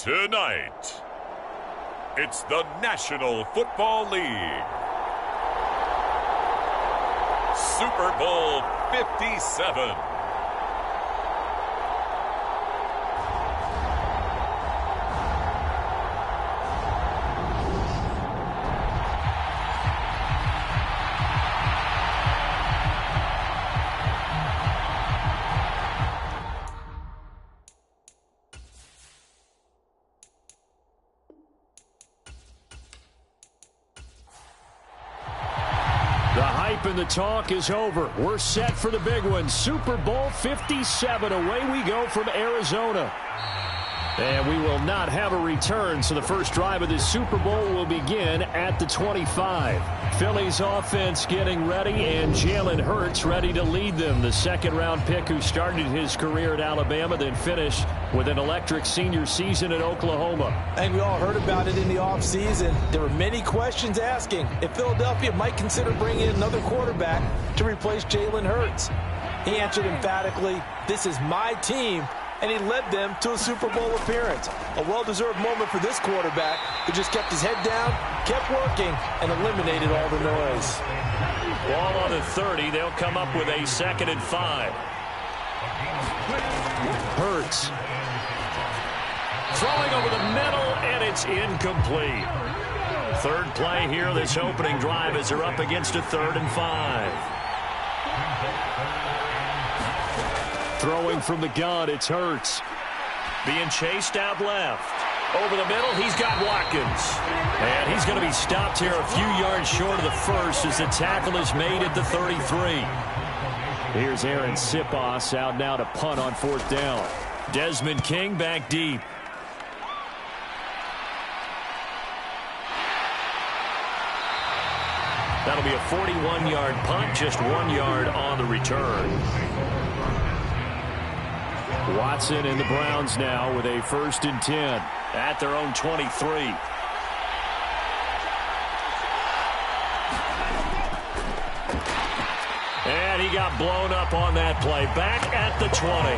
Tonight, it's the National Football League. Super Bowl 57. And the talk is over. We're set for the big one. Super Bowl 57. Away we go from Arizona. And we will not have a return, so the first drive of this Super Bowl will begin at the 25. Philly's offense getting ready, and Jalen Hurts ready to lead them. The second-round pick who started his career at Alabama, then finished with an electric senior season at Oklahoma. And we all heard about it in the offseason. There were many questions asking if Philadelphia might consider bringing in another quarterback to replace Jalen Hurts. He answered emphatically, "This is my team," and he led them to a Super Bowl appearance. A well-deserved moment for this quarterback who just kept his head down, kept working, and eliminated all the noise. Ball on the 30. They'll come up with a 2nd and 5. Hurts. Throwing over the middle, and it's incomplete. Third play here, this opening drive, as they're up against a 3rd and 5. Throwing from the gun, it's Hurts. Being chased out left. Over the middle, he's got Watkins. And he's going to be stopped here a few yards short of the first as the tackle is made at the 33. Here's Aaron Sipos out now to punt on 4th down. Desmond King back deep. That'll be a 41-yard punt, just 1 yard on the return. Watson and the Browns now with a 1st and 10 at their own 23. And he got blown up on that play. Back at the 20.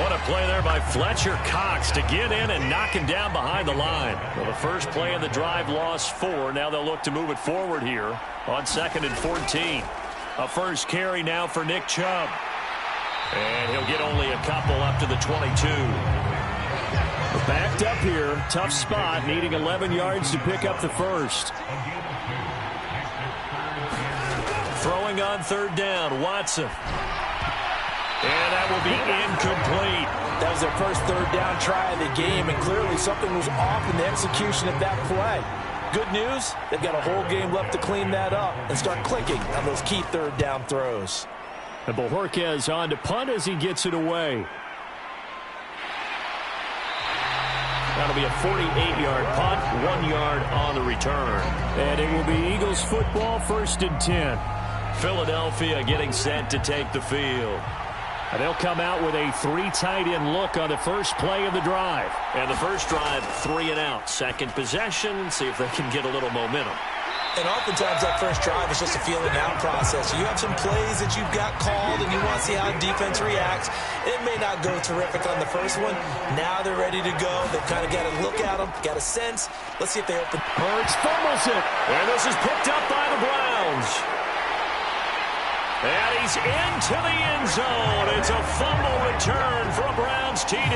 What a play there by Fletcher Cox to get in and knock him down behind the line. Well, the first play of the drive lost 4. Now they'll look to move it forward here on 2nd and 14. A first carry now for Nick Chubb. And he'll get only a couple up to the 22. Backed up here. Tough spot. Needing 11 yards to pick up the first. Throwing on 3rd down. Watson. And that will be incomplete. That was their first 3rd down try of the game, and clearly something was off in the execution of that play. Good news, they've got a whole game left to clean that up and start clicking on those key 3rd down throws. And Bojorquez on to punt as he gets it away. That'll be a 48-yard punt, 1 yard on the return. And it will be Eagles football, 1st and 10. Philadelphia getting set to take the field. And they'll come out with a 3 tight end look on the first play of the drive. And the first drive, 3 and out. Second possession, see if they can get a little momentum. And oftentimes that first drive is just a feeling out process. You have some plays that you've got called and you want to see how defense reacts. It may not go terrific on the first one. Now they're ready to go. They've kind of got to look at them, got a sense. Let's see if they open. Hurts fumbles it. And this is picked up by the Browns. And he's into the end zone. It's a fumble return for a Browns TD.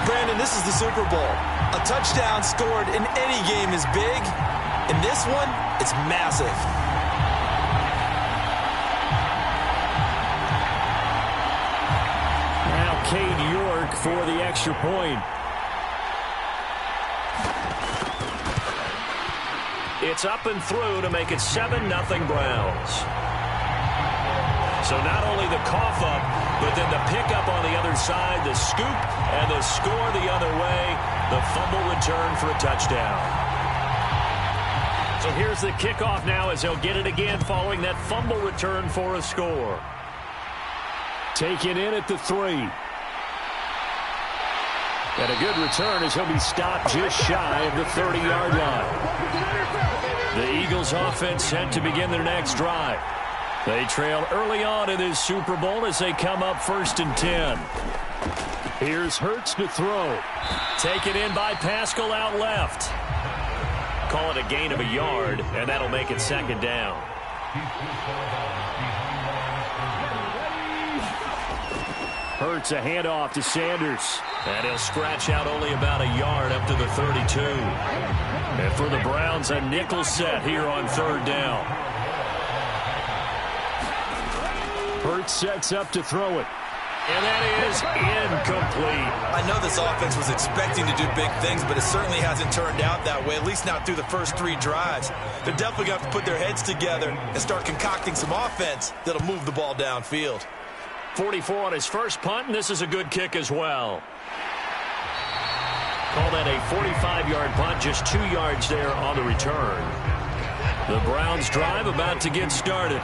Brandon, this is the Super Bowl. A touchdown scored in any game is big. In this one, it's massive. Now Cade York for the extra point. It's up and through to make it 7-0 Browns. So not only the cough up, but then the pickup on the other side, the scoop, and the score the other way, the fumble return for a touchdown. So here's the kickoff now as they'll get it again following that fumble return for a score. Taken in at the 3. And a good return as he'll be stopped just shy of the 30-yard line. The Eagles offense set to begin their next drive. They trail early on in this Super Bowl as they come up 1st and 10. Here's Hurts to throw. Taken in by Pascal out left. Call it a gain of a yard, and that'll make it second down. Hurts a handoff to Sanders. And he'll scratch out only about a yard up to the 32. And for the Browns, a nickel set here on third down. Hurts sets up to throw it. And that is incomplete. I know this offense was expecting to do big things, but it certainly hasn't turned out that way, at least not through the first 3 drives. They're definitely going to have to put their heads together and start concocting some offense that'll move the ball downfield. 44 on his first punt, and this is a good kick as well. Call that a 45-yard punt, just 2 yards there on the return. The Browns drive about to get started.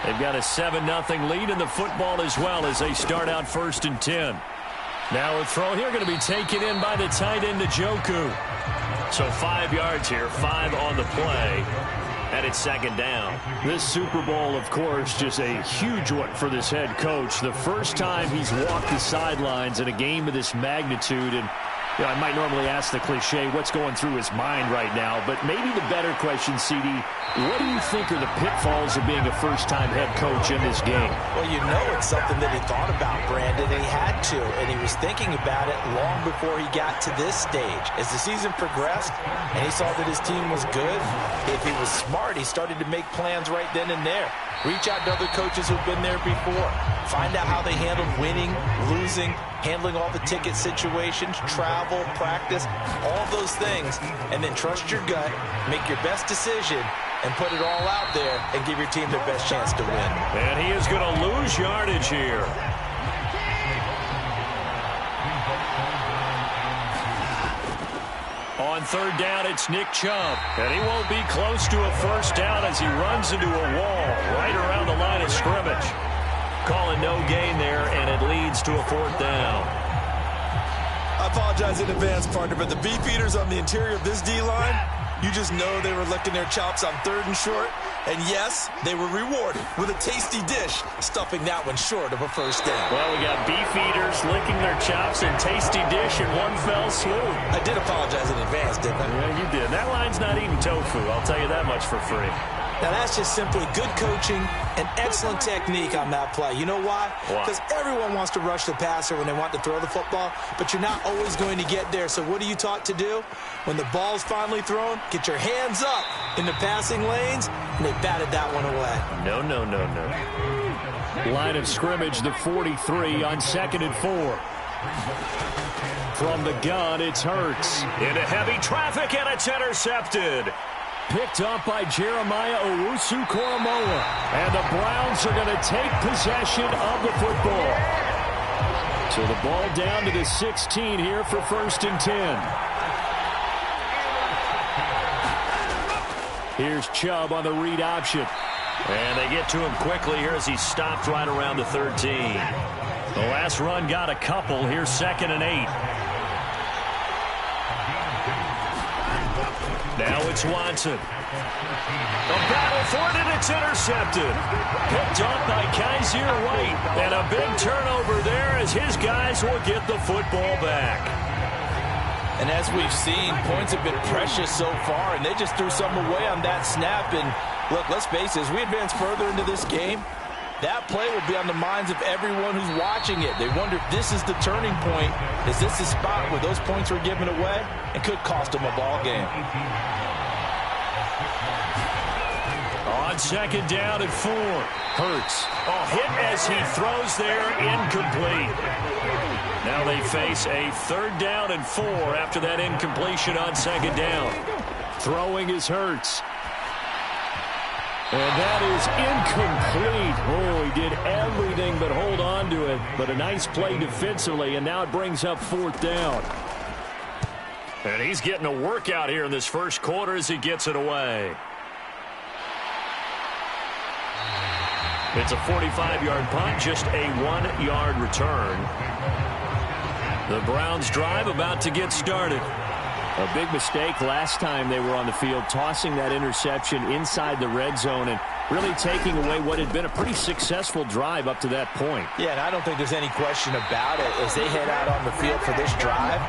They've got a 7-0 lead in the football as well as they start out 1st and 10. Now a throw here going to be taken in by the tight end Njoku. So 5 yards here, 5 on the play. And it's second down. This Super Bowl, of course, just a huge one for this head coach. The first time he's walked the sidelines in a game of this magnitude. And you know, I might normally ask the cliche, what's going through his mind right now? But maybe the better question, CD, what do you think are the pitfalls of being a first-time head coach in this game? Well, you know it's something that he thought about, Brandon, and he had to. And he was thinking about it long before he got to this stage. As the season progressed and he saw that his team was good, if he was smart, he started to make plans right then and there. Reach out to other coaches who've been there before. Find out how they handled winning, losing, handling all the ticket situations, travel, practice, all those things, and then trust your gut, make your best decision, and put it all out there and give your team their best chance to win. And he is going to lose yardage here. On third down, it's Nick Chubb. And he won't be close to a first down as he runs into a wall right around the line of scrimmage. Calling no gain there, and it leads to a 4th down. I apologize in advance, partner, but the beefeaters on the interior of this D-line, you just know they were licking their chops on 3rd and short. And yes, they were rewarded with a tasty dish, stuffing that one short of a first down. Well, we got beefeaters licking their chops and tasty dish in one fell swoop. I did apologize in advance, didn't I? Yeah, you did. That line's not eating tofu, I'll tell you that much for free. Now, that's just simply good coaching and excellent technique on that play. You know why? Because everyone wants to rush the passer when they want to throw the football, but you're not always going to get there. So what are you taught to do? When the ball's finally thrown, get your hands up in the passing lanes, and they batted that one away. No, no, no, no. Line of scrimmage, the 43 on 2nd and 4. From the gun, it's Hurts. Into heavy traffic, and it's intercepted. Picked up by Jeremiah Owusu-Koramoah. And the Browns are going to take possession of the football. So the ball down to the 16 here for 1st and 10. Here's Chubb on the read option. And they get to him quickly here as he stopped right around the 13. The last run got a couple. Here's 2nd and 8. Now it's Watson. The battle for it, and it's intercepted. Picked up by Kaiser White. And a big turnover there as his guys will get the football back. And as we've seen, points have been precious so far, and they just threw some away on that snap. And look, let's face it, as we advance further into this game, that play will be on the minds of everyone who's watching it. They wonder if this is the turning point. Is this the spot where those points were given away and could cost them a ball game? On 2nd down and 4. Hurts. Hit as he throws there, incomplete. Now they face a 3rd down and 4 after that incompletion on 2nd down. Throwing is Hurts. And that is incomplete. Oh, he did everything but hold on to it. But a nice play defensively, and now it brings up 4th down. And he's getting a workout here in this first quarter as he gets it away. It's a 45-yard punt, just a 1-yard return. The Browns drive about to get started. A big mistake last time they were on the field, tossing that interception inside the red zone. And really taking away what had been a pretty successful drive up to that point. Yeah, and I don't think there's any question about it. As they head out on the field for this drive,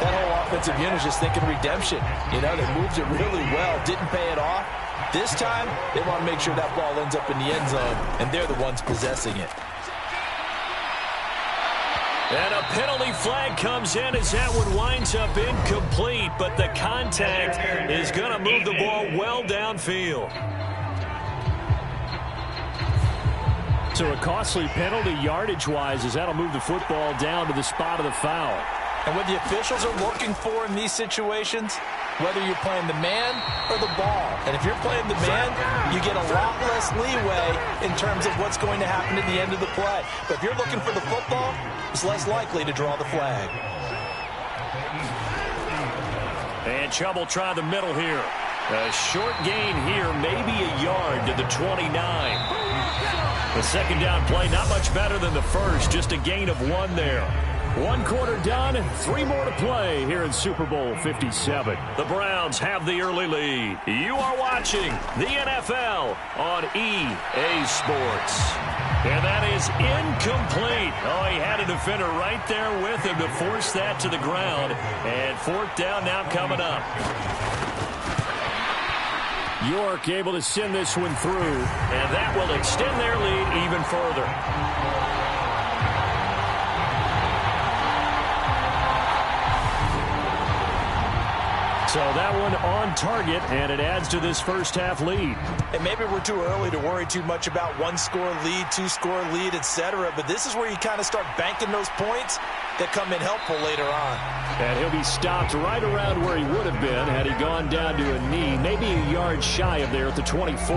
that whole offensive unit is just thinking redemption. You know, they moved it really well, didn't pay it off. This time, they want to make sure that ball ends up in the end zone, and they're the ones possessing it. And a penalty flag comes in as that one winds up incomplete, but the contact is going to move the ball well downfield. So a costly penalty yardage-wise as that'll move the football down to the spot of the foul. And what the officials are looking for in these situations, whether you're playing the man or the ball. And if you're playing the man, you get a lot less leeway in terms of what's going to happen at the end of the play. But if you're looking for the football, it's less likely to draw the flag. And Chubb will try the middle here. A short gain here, maybe a yard to the 29. The second down play, not much better than the first, just a gain of 1 there. 1 quarter done, 3 more to play here in Super Bowl 57. The Browns have the early lead. You are watching the NFL on EA Sports. And that is incomplete. Oh, he had a defender right there with him to force that to the ground. And 4th down now coming up. York able to send this one through, and that will extend their lead even further. So that one on target, and it adds to this first half lead. And maybe we're too early to worry too much about 1-score lead, 2-score lead, etc. But this is where you kind of start banking those points that come in helpful later on. And he'll be stopped right around where he would have been had he gone down to a knee, maybe a yard shy of there at the 24.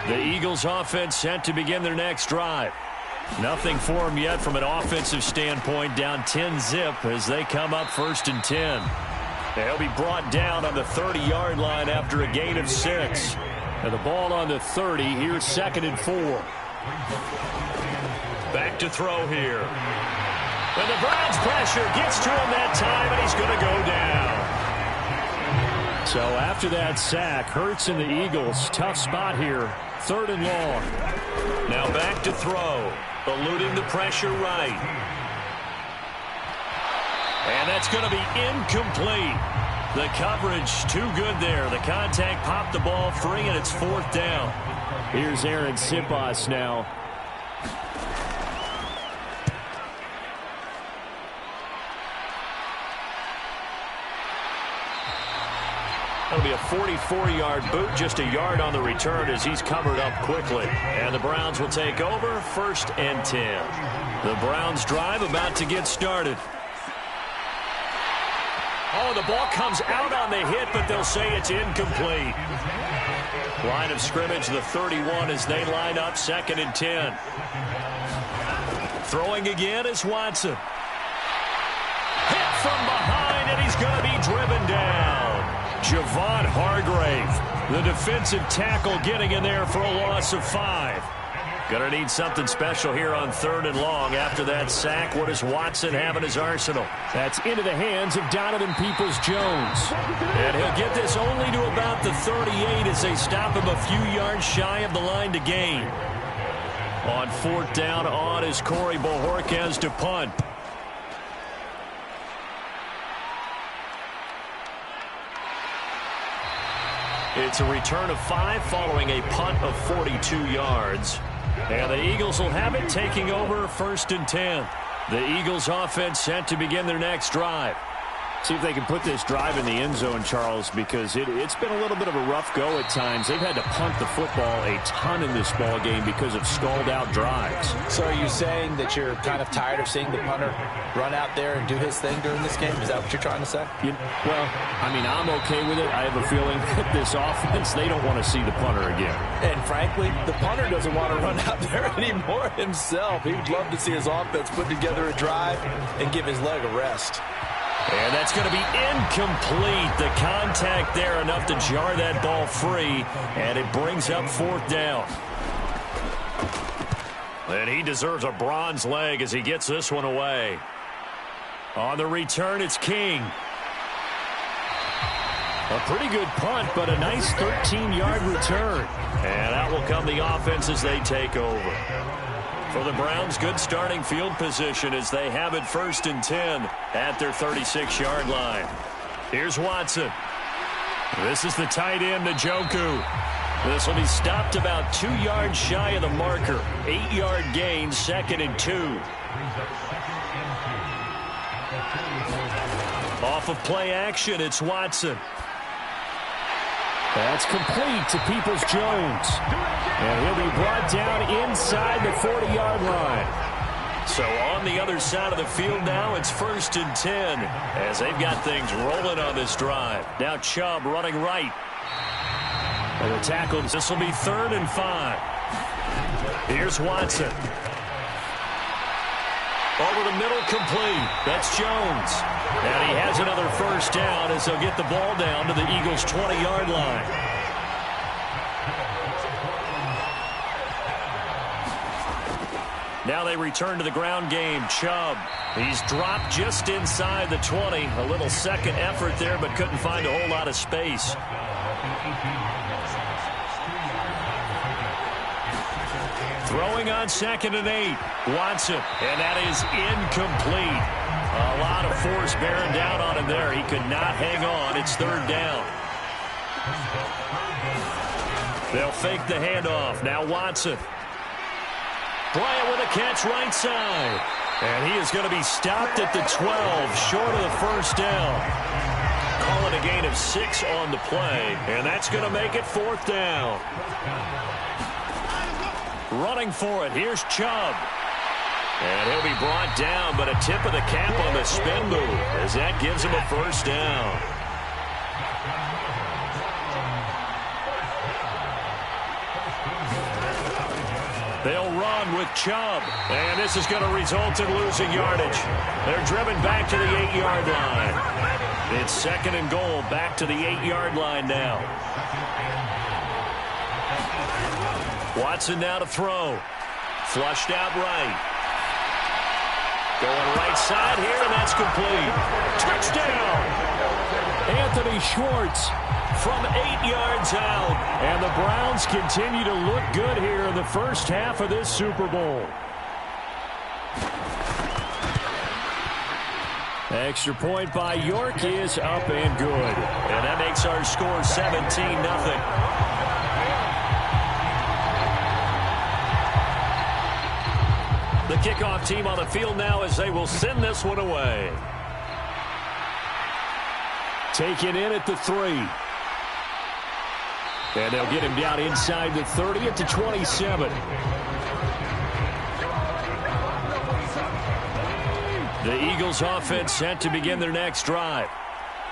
The Eagles offense set to begin their next drive. Nothing for them yet from an offensive standpoint, down 10-zip as they come up 1st and 10. They'll be brought down on the 30-yard line after a gain of 6. And the ball on the 30, here's 2nd and 4. Back to throw here. And the Browns pressure gets to him that time, and he's going to go down. So after that sack, Hurts and the Eagles, tough spot here, 3rd and long. Now back to throw, eluding the pressure right. And that's going to be incomplete. The coverage too good there. The contact popped the ball free, and it's 4th down. Here's Aaron Sipos now. That'll be a 44-yard boot, just a yard on the return as he's covered up quickly. And the Browns will take over, 1st and 10. The Browns drive about to get started. Oh, the ball comes out on the hit, but they'll say it's incomplete. Line of scrimmage, the 31 as they line up, 2nd and 10. Throwing again is Watson. Hit from behind, and he's going to be driven down. Javon Hargrave, the defensive tackle, getting in there for a loss of 5. Going to need something special here on 3rd and long. After that sack, what does Watson have in his arsenal? That's into the hands of Donovan Peoples-Jones. And he'll get this only to about the 38 as they stop him a few yards shy of the line to gain. On 4th down, on is Corey Bojorquez to punt. It's a return of 5 following a punt of 42 yards. And the Eagles will have it, taking over 1st and 10. The Eagles offense set to begin their next drive. See if they can put this drive in the end zone, Charles, because it's been a little bit of a rough go at times. They've had to punt the football a ton in this ball game because of stalled-out drives. So are you saying that you're kind of tired of seeing the punter run out there and do his thing during this game? Is that what you're trying to say? Well, I mean, I'm okay with it. I have a feeling that this offense, they don't want to see the punter again. And frankly, the punter doesn't want to run out there anymore himself. He would love to see his offense put together a drive and give his leg a rest. And that's going to be incomplete. The contact there enough to jar that ball free, and it brings up 4th down. And he deserves a bronze leg as he gets this one away. On the return, it's King. A pretty good punt, but a nice 13-yard return. And out will come the offense as they take over. For the Browns, good starting field position as they have it 1st and 10 at their 36-yard line. Here's Watson. This is the tight end, Njoku. This will be stopped about 2 yards shy of the marker. 8-yard gain, 2nd and 2. Off of play action, it's Watson. That's complete to Peoples-Jones. And he'll be brought down inside the 40-yard line. So on the other side of the field now, it's 1st and 10 as they've got things rolling on this drive. Now Chubb running right. And the tackle, this will be 3rd and 5. Here's Watson. Over the middle, complete. That's Jones. And he has another 1st down as they'll get the ball down to the Eagles' 20-yard line. Now they return to the ground game. Chubb, he's dropped just inside the 20. A little second effort there, but couldn't find a whole lot of space. Throwing on 2nd and 8. Watson, and that is incomplete. A lot of force bearing down on him there. He could not hang on. It's 3rd down. They'll fake the handoff. Now Watson. Bryant with a catch right side. And he is going to be stopped at the 12, short of the 1st down. Call it a gain of 6 on the play, and that's going to make it 4th down. Running for it, here's Chubb. And he'll be brought down, but a tip of the cap on the spin move as that gives him a 1st down. They'll run with Chubb, and this is going to result in losing yardage. They're driven back to the 8-yard line. It's 2nd and goal, back to the 8-yard line now. Watson now to throw. Flushed out right. Going right side here, and that's complete. Touchdown! Anthony Schwartz from 8 yards out. And the Browns continue to look good here in the first half of this Super Bowl. Extra point by York is up and good. And that makes our score 17-0. The kickoff team on the field now as they will send this one away. Taken in at the 3. And they'll get him down inside the 30 at the 27. The Eagles offense set to begin their next drive.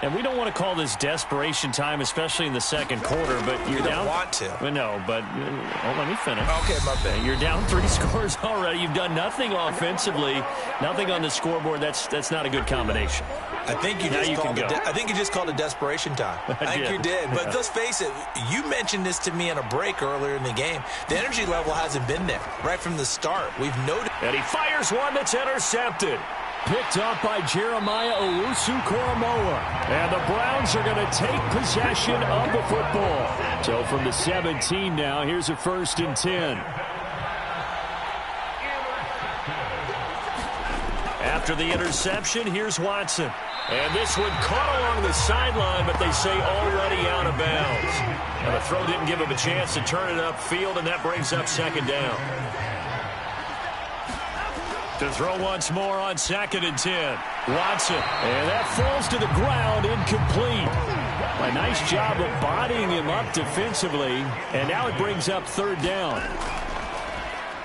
And we don't want to call this desperation time, especially in the second quarter, but you're down. Want to. Well, no, but let me finish. Okay, my bad. You're down 3 scores already. You've done nothing offensively, nothing on the scoreboard. That's not a good combination. I think you just called it desperation time. I think you did. But let's face it, you mentioned this to me in a break earlier in the game. The energy level hasn't been there right from the start. We've noticed. And he fires one that's intercepted. Picked up by Jeremiah Owusu-Koramoah. And the Browns are going to take possession of the football. So from the 17 now, here's a 1st and 10. After the interception, here's Watson. And this one caught along the sideline, but they say already out of bounds. And the throw didn't give him a chance to turn it upfield, and that brings up 2nd down. To throw once more on 2nd and 10. Watson. And that falls to the ground, incomplete. A nice job of bodying him up defensively. And now it brings up 3rd down.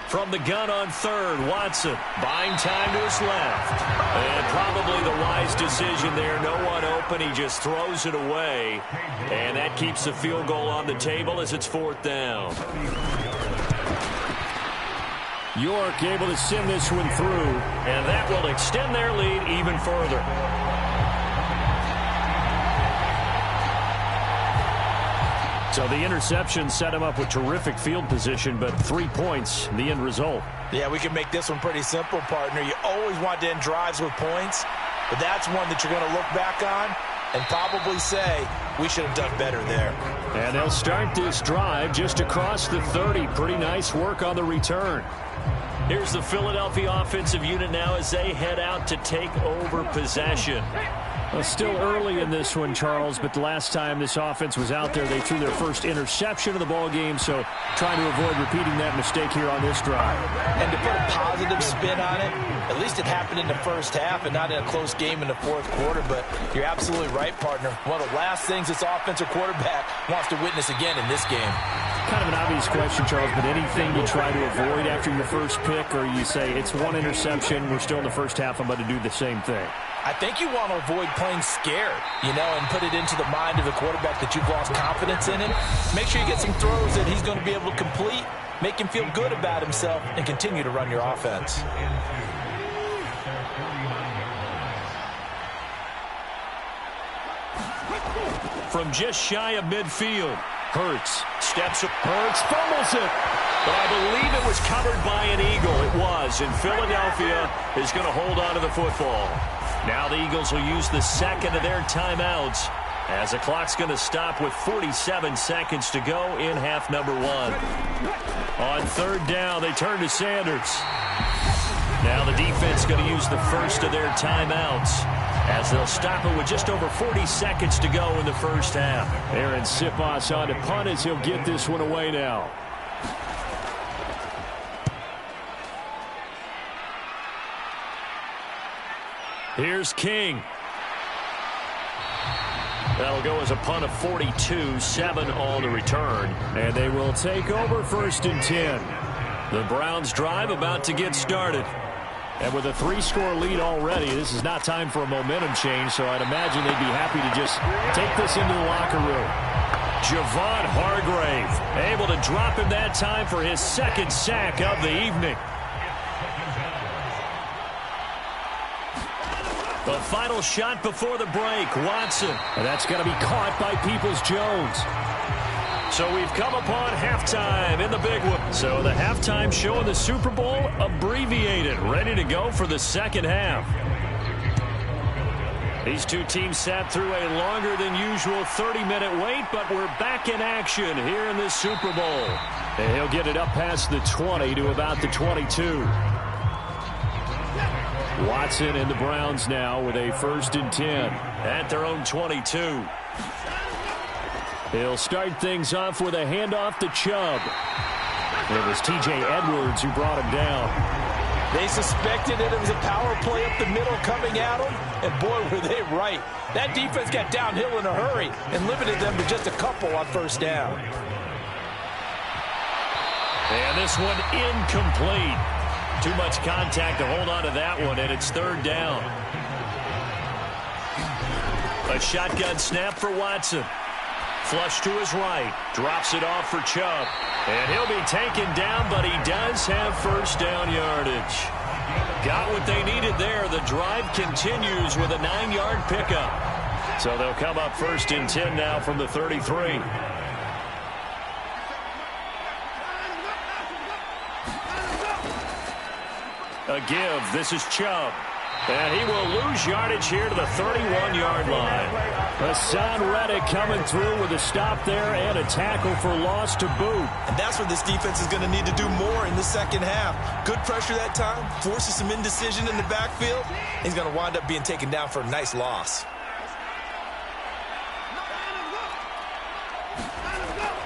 From the gun on 3rd, Watson buying time to his left. And probably the wise decision there. No one open. He just throws it away. And that keeps the field goal on the table as it's 4th down. York able to send this one through. And that will extend their lead even further. So the interception set him up with terrific field position, but 3 points, the end result. Yeah, we can make this one pretty simple, partner. You always want to end drives with points, but that's one that you're going to look back on and probably say we should have done better there. And they'll start this drive just across the 30. Pretty nice work on the return. Here's the Philadelphia offensive unit now as they head out to take over possession. Well, still early in this one, Charles, but the last time this offense was out there, they threw their first interception of the ball game, so trying to avoid repeating that mistake here on this drive. And to put a positive spin on it, at least it happened in the first half and not in a close game in the fourth quarter, but you're absolutely right, partner. One of the last things this offensive quarterback wants to witness again in this game. Kind of an obvious question, Charles, but anything you try to avoid after your first pick, or you say it's one interception, we're still in the first half, I'm about to do the same thing? I think you want to avoid playing scared, and put it into the mind of the quarterback that you've lost confidence in him. Make sure you get some throws that he's going to be able to complete, make him feel good about himself, and continue to run your offense. From just shy of midfield, Hurts steps up. Hurts fumbles it. But I believe it was covered by an Eagle. It was, and Philadelphia is going to hold on to the football. Now the Eagles will use the second of their timeouts as the clock's going to stop with 47 seconds to go in half number 1. On third down, they turn to Sanders. Now the defense going to use the first of their timeouts as they'll stop it with just over 40 seconds to go in the first half. Aaron Siposs on to punt as he'll get this one away now. Here's King. That'll go as a punt of 42, 7 on the return. And they will take over first and 10. The Browns drive about to get started. And with a 3-score lead already, this is not time for a momentum change, so I'd imagine they'd be happy to just take this into the locker room. Javon Hargrave able to drop him that time for his second sack of the evening. The final shot before the break, Watson. And that's going to be caught by Peoples-Jones. So we've come upon halftime in the big one. So the halftime show in the Super Bowl abbreviated, ready to go for the second half. These two teams sat through a longer than usual 30-minute wait, but we're back in action here in this Super Bowl. And he'll get it up past the 20 to about the 22. Watson and the Browns now with a 1st and 10. At their own 22. He'll start things off with a handoff to Chubb. It was T.J. Edwards who brought him down. They suspected that it was a power play up the middle coming at them, and boy, were they right. That defense got downhill in a hurry and limited them to just a couple on first down. And this one incomplete. Too much contact to hold on to that one, and it's third down. A shotgun snap for Watson. Flush to his right. Drops it off for Chubb. And he'll be taken down, but he does have first down yardage. Got what they needed there. The drive continues with a 9-yard pickup. So they'll come up 1st and 10 now from the 33. A give. This is Chubb. And he will lose yardage here to the 31-yard line. Hassan Reddick coming through with a stop there and a tackle for loss to boot. And that's where this defense is going to need to do more in the second half. Good pressure that time, forces some indecision in the backfield. He's going to wind up being taken down for a nice loss.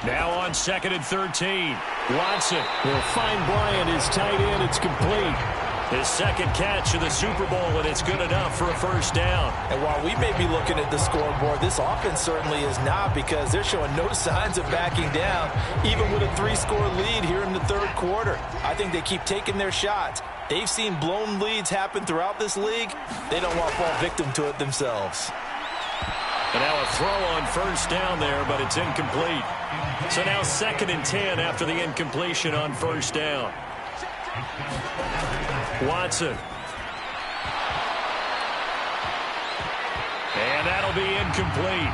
Now on 2nd and 13. Watson will find Bryant, his tight end. It's complete. His second catch of the Super Bowl, and it's good enough for a first down. And while we may be looking at the scoreboard, this offense certainly is not, because they're showing no signs of backing down, even with a 3-score lead here in the third quarter. I think they keep taking their shots. They've seen blown leads happen throughout this league. They don't want to fall victim to it themselves. And now a throw on first down there, but it's incomplete. So now 2nd and 10 after the incompletion on first down. Watson. And that'll be incomplete.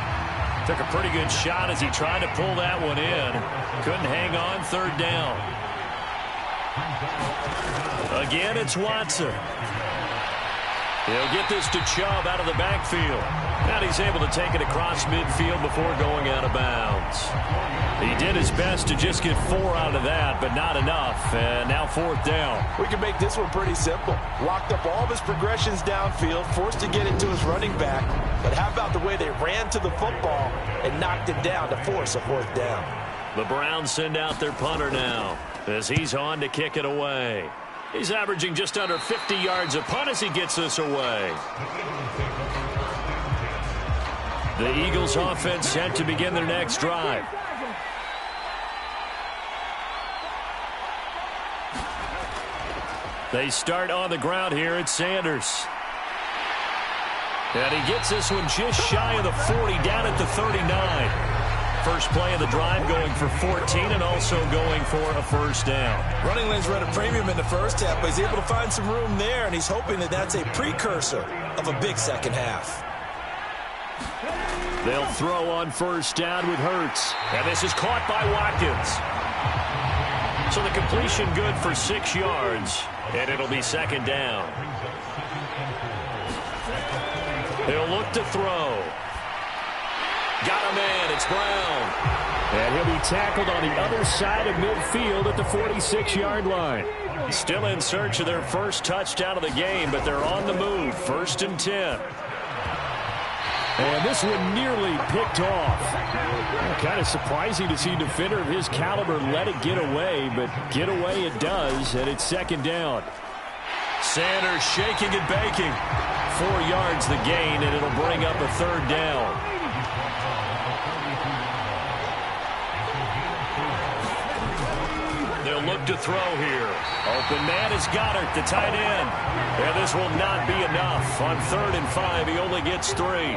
Took a pretty good shot as he tried to pull that one in. Couldn't hang on, third down. Again, it's Watson. He'll get this to Chubb out of the backfield. And he's able to take it across midfield before going out of bounds. He did his best to just get 4 out of that, but not enough. And now 4th down. We can make this one pretty simple. Locked up all of his progressions downfield, forced to get it to his running back. But how about the way they ran to the football and knocked it down to force a 4th down? The Browns send out their punter now as he's on to kick it away. He's averaging just under 50 yards a punt as he gets this away. The Eagles offense set to begin their next drive. They start on the ground here at Sanders. And he gets this one just shy of the 40, down at the 39. First play of the drive going for 14 and also going for a 1st down. Running lanes were at a premium in the first half, but he's able to find some room there, and he's hoping that that's a precursor of a big second half. They'll throw on 1st down with Hurts. And this is caught by Watkins. So the completion good for 6 yards, and it'll be 2nd down. He'll look to throw. Got a man, it's Brown. And he'll be tackled on the other side of midfield at the 46-yard line. Still in search of their first touchdown of the game, but they're on the move. 1st and 10. And this one nearly picked off. Kind of surprising to see a defender of his caliber let it get away, but get away it does, and it's 2nd down. Sanders shaking and baking. 4 yards the gain, and it'll bring up a 3rd down. They'll look to throw here. Open man is Goddard, the tight end. And this will not be enough. On 3rd and 5, he only gets 3.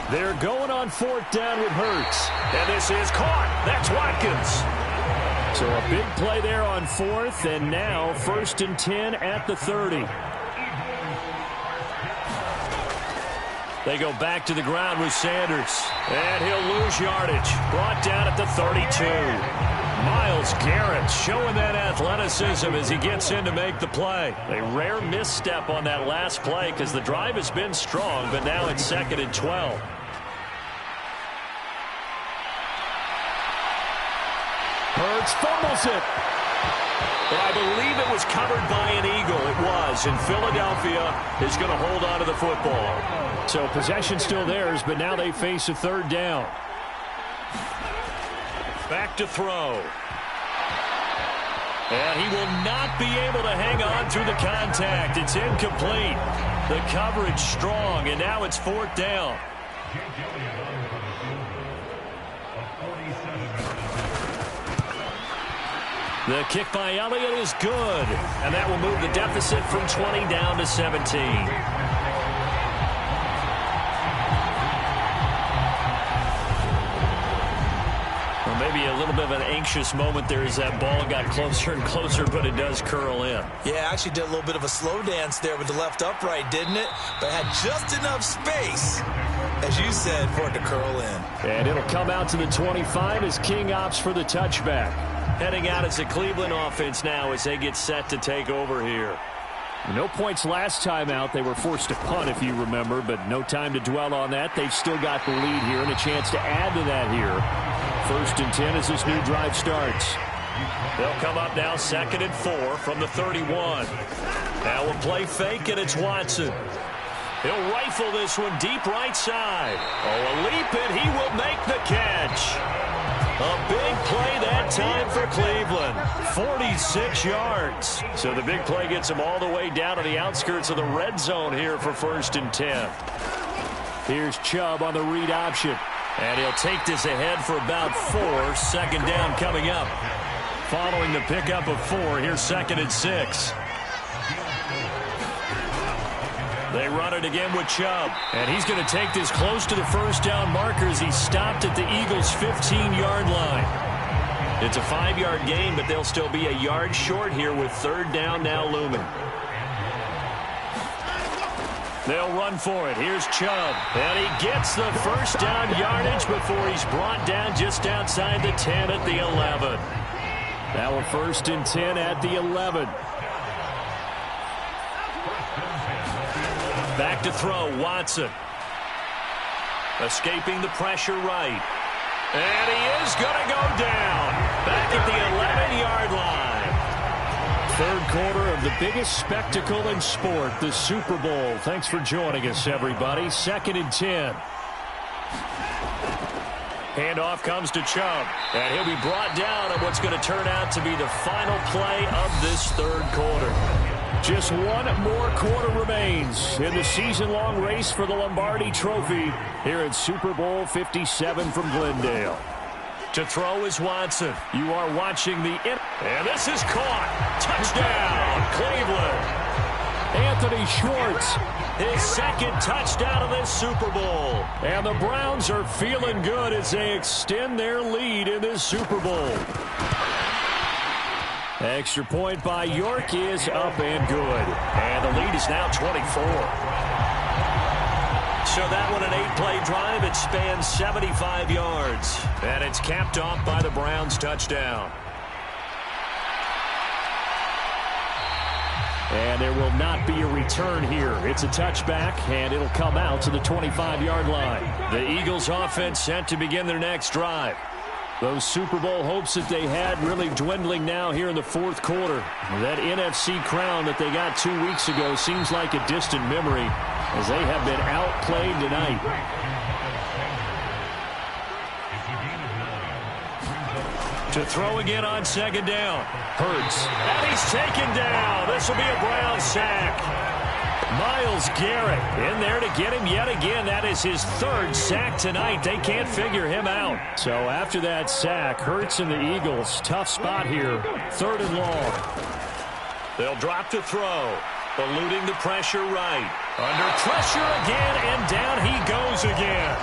They're going on 4th down with Hurts. And this is caught. That's Watkins. So a big play there on 4th, and now 1st and 10 at the 30. They go back to the ground with Sanders. And he'll lose yardage. Brought down at the 32. Myles Garrett showing that athleticism as he gets in to make the play. A rare misstep on that last play because the drive has been strong, but now it's 2nd and 12. Hurts fumbles it. Well, I believe it was covered by an Eagle. It was, and Philadelphia is going to hold on to the football. So possession still theirs, but now they face a 3rd down. Back to throw. And he will not be able to hang on through the contact. It's incomplete. The coverage strong, and now it's 4th down. The kick by Elliott is good, and that will move the deficit from 20 down to 17. Well, maybe a little bit of an anxious moment there as that ball got closer and closer, but it does curl in. Yeah, actually did a little bit of a slow dance there with the left upright, didn't it? But had just enough space, as you said, for it to curl in. And it'll come out to the 25 as King opts for the touchback. Heading out as the Cleveland offense now as they get set to take over here. No points last time out. They were forced to punt, if you remember, but no time to dwell on that. They've still got the lead here and a chance to add to that here. 1st and 10 as this new drive starts. They'll come up now 2nd and 4 from the 31. Now we'll play fake, and it's Watson. He'll rifle this one deep right side. Oh, a leap, and he will make the catch. A big play that time for Cleveland. 46 yards. So the big play gets him all the way down to the outskirts of the red zone here for 1st and 10. Here's Chubb on the read option. And he'll take this ahead for about 4. 2nd down coming up. Following the pickup of 4, here's 2nd and 6. They run it again with Chubb. And he's going to take this close to the 1st down marker as he stopped at the Eagles' 15-yard line. It's a 5-yard gain, but they'll still be a yard short here with 3rd down now looming. They'll run for it. Here's Chubb. And he gets the 1st down yardage before he's brought down just outside the 10 at the 11. Now a 1st and 10 at the 11. Back to throw, Watson. Escaping the pressure right. And he is going to go down. Back at the 11-yard line. Third quarter of the biggest spectacle in sport, the Super Bowl. Thanks for joining us, everybody. 2nd and 10. Handoff comes to Chubb. And he'll be brought down on what's going to turn out to be the final play of this third quarter. Just one more quarter remains in the season-long race for the Lombardi Trophy here at Super Bowl 57 from Glendale. To throw is Watson. You are watching the... And this is caught. Touchdown, Cleveland. Anthony Schwartz. His 2nd touchdown of this Super Bowl. And the Browns are feeling good as they extend their lead in this Super Bowl. Extra point by York is up and good. And the lead is now 24. So that one an 8-play drive. It spans 75 yards. And it's capped off by the Browns touchdown. And there will not be a return here. It's a touchback, and it'll come out to the 25-yard line. The Eagles offense set to begin their next drive. Those Super Bowl hopes that they had really dwindling now here in the fourth quarter. That NFC crown that they got 2 weeks ago seems like a distant memory as they have been outplayed tonight. To throw again on 2nd down. Hurts. And he's taken down. This will be a Brown sack. Myles Garrett in there to get him yet again. That is his 3rd sack tonight. They can't figure him out. So after that sack, Hurts and the Eagles, tough spot here. 3rd and long. They'll drop to throw. Eluding the pressure right. Under pressure again, and down he goes again.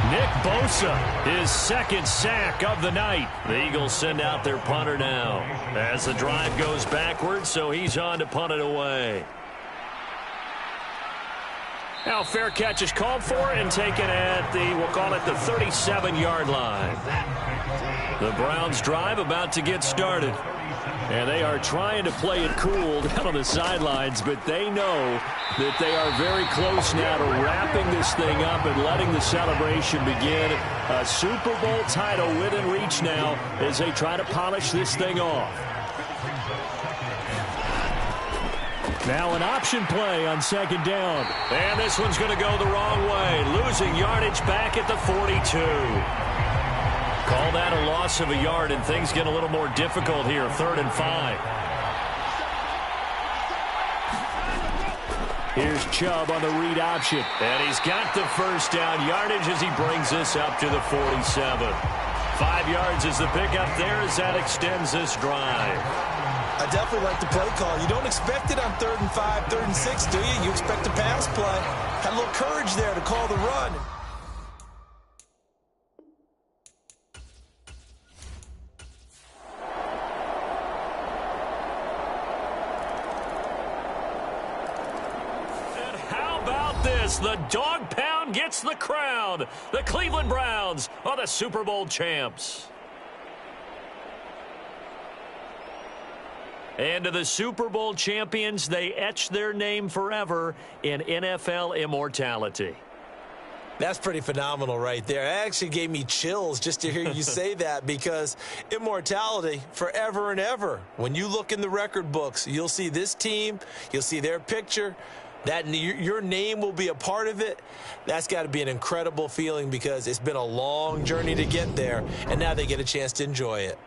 Nick Bosa, his 2nd sack of the night. The Eagles send out their punter now as the drive goes backwards, so he's on to punt it away. Now fair catch is called for and taken at the, we'll call it the 37-yard line. The Browns drive about to get started. And they are trying to play it cool down on the sidelines, but they know that they are very close now to wrapping this thing up and letting the celebration begin. A Super Bowl title within reach now as they try to polish this thing off. Now an option play on 2nd down. And this one's going to go the wrong way. Losing yardage back at the 42. Call that a loss of a yard, and things get a little more difficult here. 3rd and 5. Here's Chubb on the read option. And he's got the 1st down yardage as he brings this up to the 47. 5 yards is the pickup there as that extends this drive. I definitely like the play call. You don't expect it on 3rd and 5, 3rd and 6, do you? You expect a pass play. Had a little courage there to call the run. And how about this? The dog pound gets the crown. The Cleveland Browns are the Super Bowl champs. And to the Super Bowl champions, they etch their name forever in NFL immortality. That's pretty phenomenal right there. It actually gave me chills just to hear you say that, because immortality forever and ever. When you look in the record books, you'll see this team, you'll see their picture, that your name will be a part of it. That's got to be an incredible feeling because it's been a long journey to get there, and now they get a chance to enjoy it.